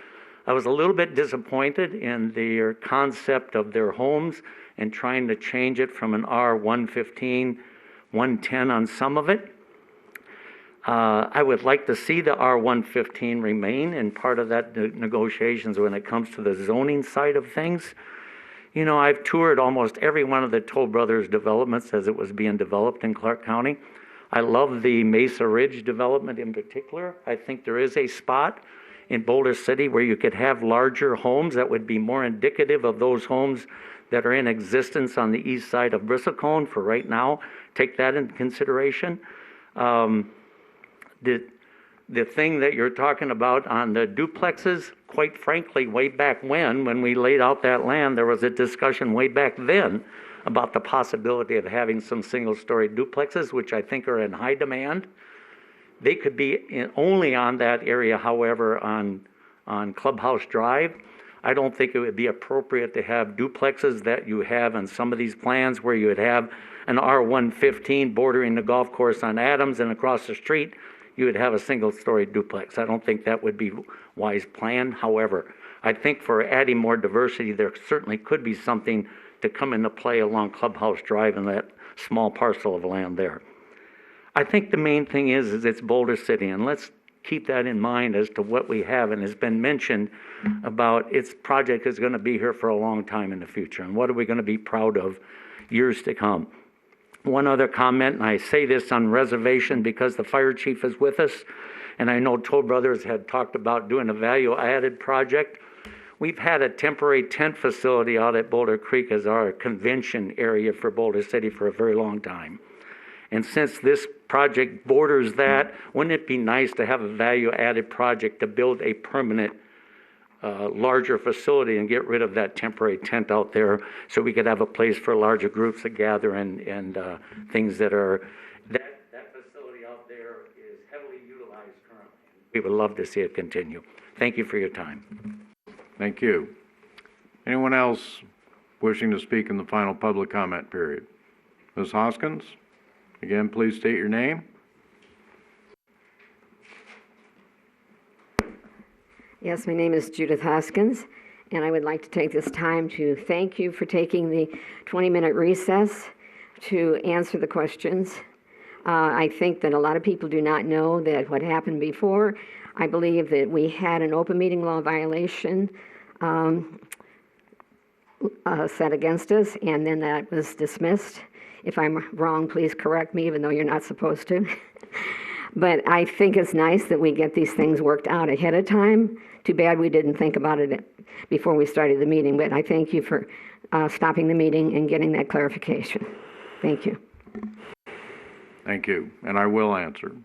I was a little bit disappointed in their concept of their homes and trying to change it from an R115, 110 on some of it. I would like to see the R115 remain in part of that negotiations when it comes to the zoning side of things. You know, I've toured almost every one of the Toll Brothers developments as it was being developed in Clark County. I love the Mesa Ridge development in particular. I think there is a spot in Boulder City where you could have larger homes that would be more indicative of those homes that are in existence on the east side of Bristlecone for right now. Take that into consideration. The thing that you're talking about on the duplexes, quite frankly, way back when we laid out that land, there was a discussion way back then about the possibility of having some single-story duplexes, which I think are in high demand. They could be only on that area, however, on Clubhouse Drive. I don't think it would be appropriate to have duplexes that you have in some of these plans where you would have an R115 bordering the golf course on Adams, and across the street you would have a single-story duplex. I don't think that would be wise plan. However, I think for adding more diversity, there certainly could be something to come into play along Clubhouse Drive and that small parcel of land there. I think the main thing is it's Boulder City, and let's keep that in mind as to what we have, and has been mentioned about its project is going to be here for a long time in the future, and what are we going to be proud of years to come. One other comment, and I say this on reservation because the fire chief is with us, and I know Toll Brothers had talked about doing a value-added project. We've had a temporary tent facility out at Boulder Creek as our convention area for Boulder City for a very long time. And since this project borders that, wouldn't it be nice to have a value-added project to build a permanent, larger facility and get rid of that temporary tent out there so we could have a place for larger groups to gather and things that are... That facility out there is heavily utilized currently. We would love to see it continue. Thank you for your time. Thank you. Anyone else wishing to speak in the final public comment period? Ms. Hoskins, again, please state your name. Yes, my name is Judith Hoskins, and I would like to take this time to thank you for taking the 20-minute recess to answer the questions. I think that a lot of people do not know that what happened before. I believe that we had an open meeting law violation set against us, and then that was dismissed. If I'm wrong, please correct me, even though you're not supposed to. But I think it's nice that we get these things worked out ahead of time. Too bad we didn't think about it before we started the meeting, but I thank you for stopping the meeting and getting that clarification. Thank you. Thank you, and I will answer.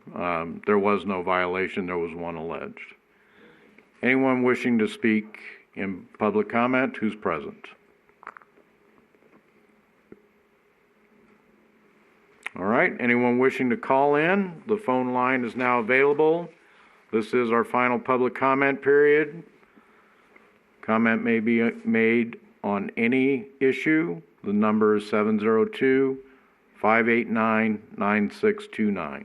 There was no violation, there was one alleged. Anyone wishing to speak in public comment who's present? All right, anyone wishing to call in? The phone line is now available. This is our final public comment period. Comment may be made on any issue. The number is 702-589-9629.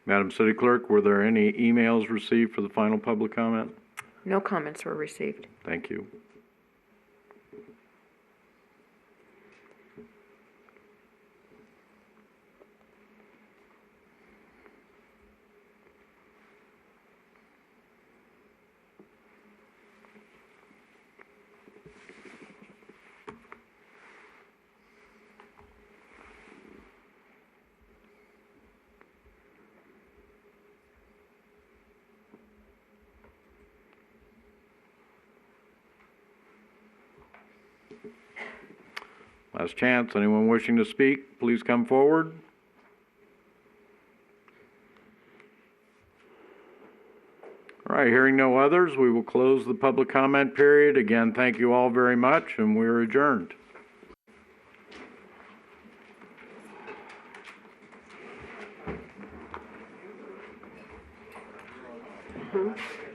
Madam City Clerk, were there any emails received for the final public comment? No comments were received. Thank you. Last chance. Anyone wishing to speak, please come forward. All right, hearing no others, we will close the public comment period. Again, thank you all very much, and we're adjourned. Mhm.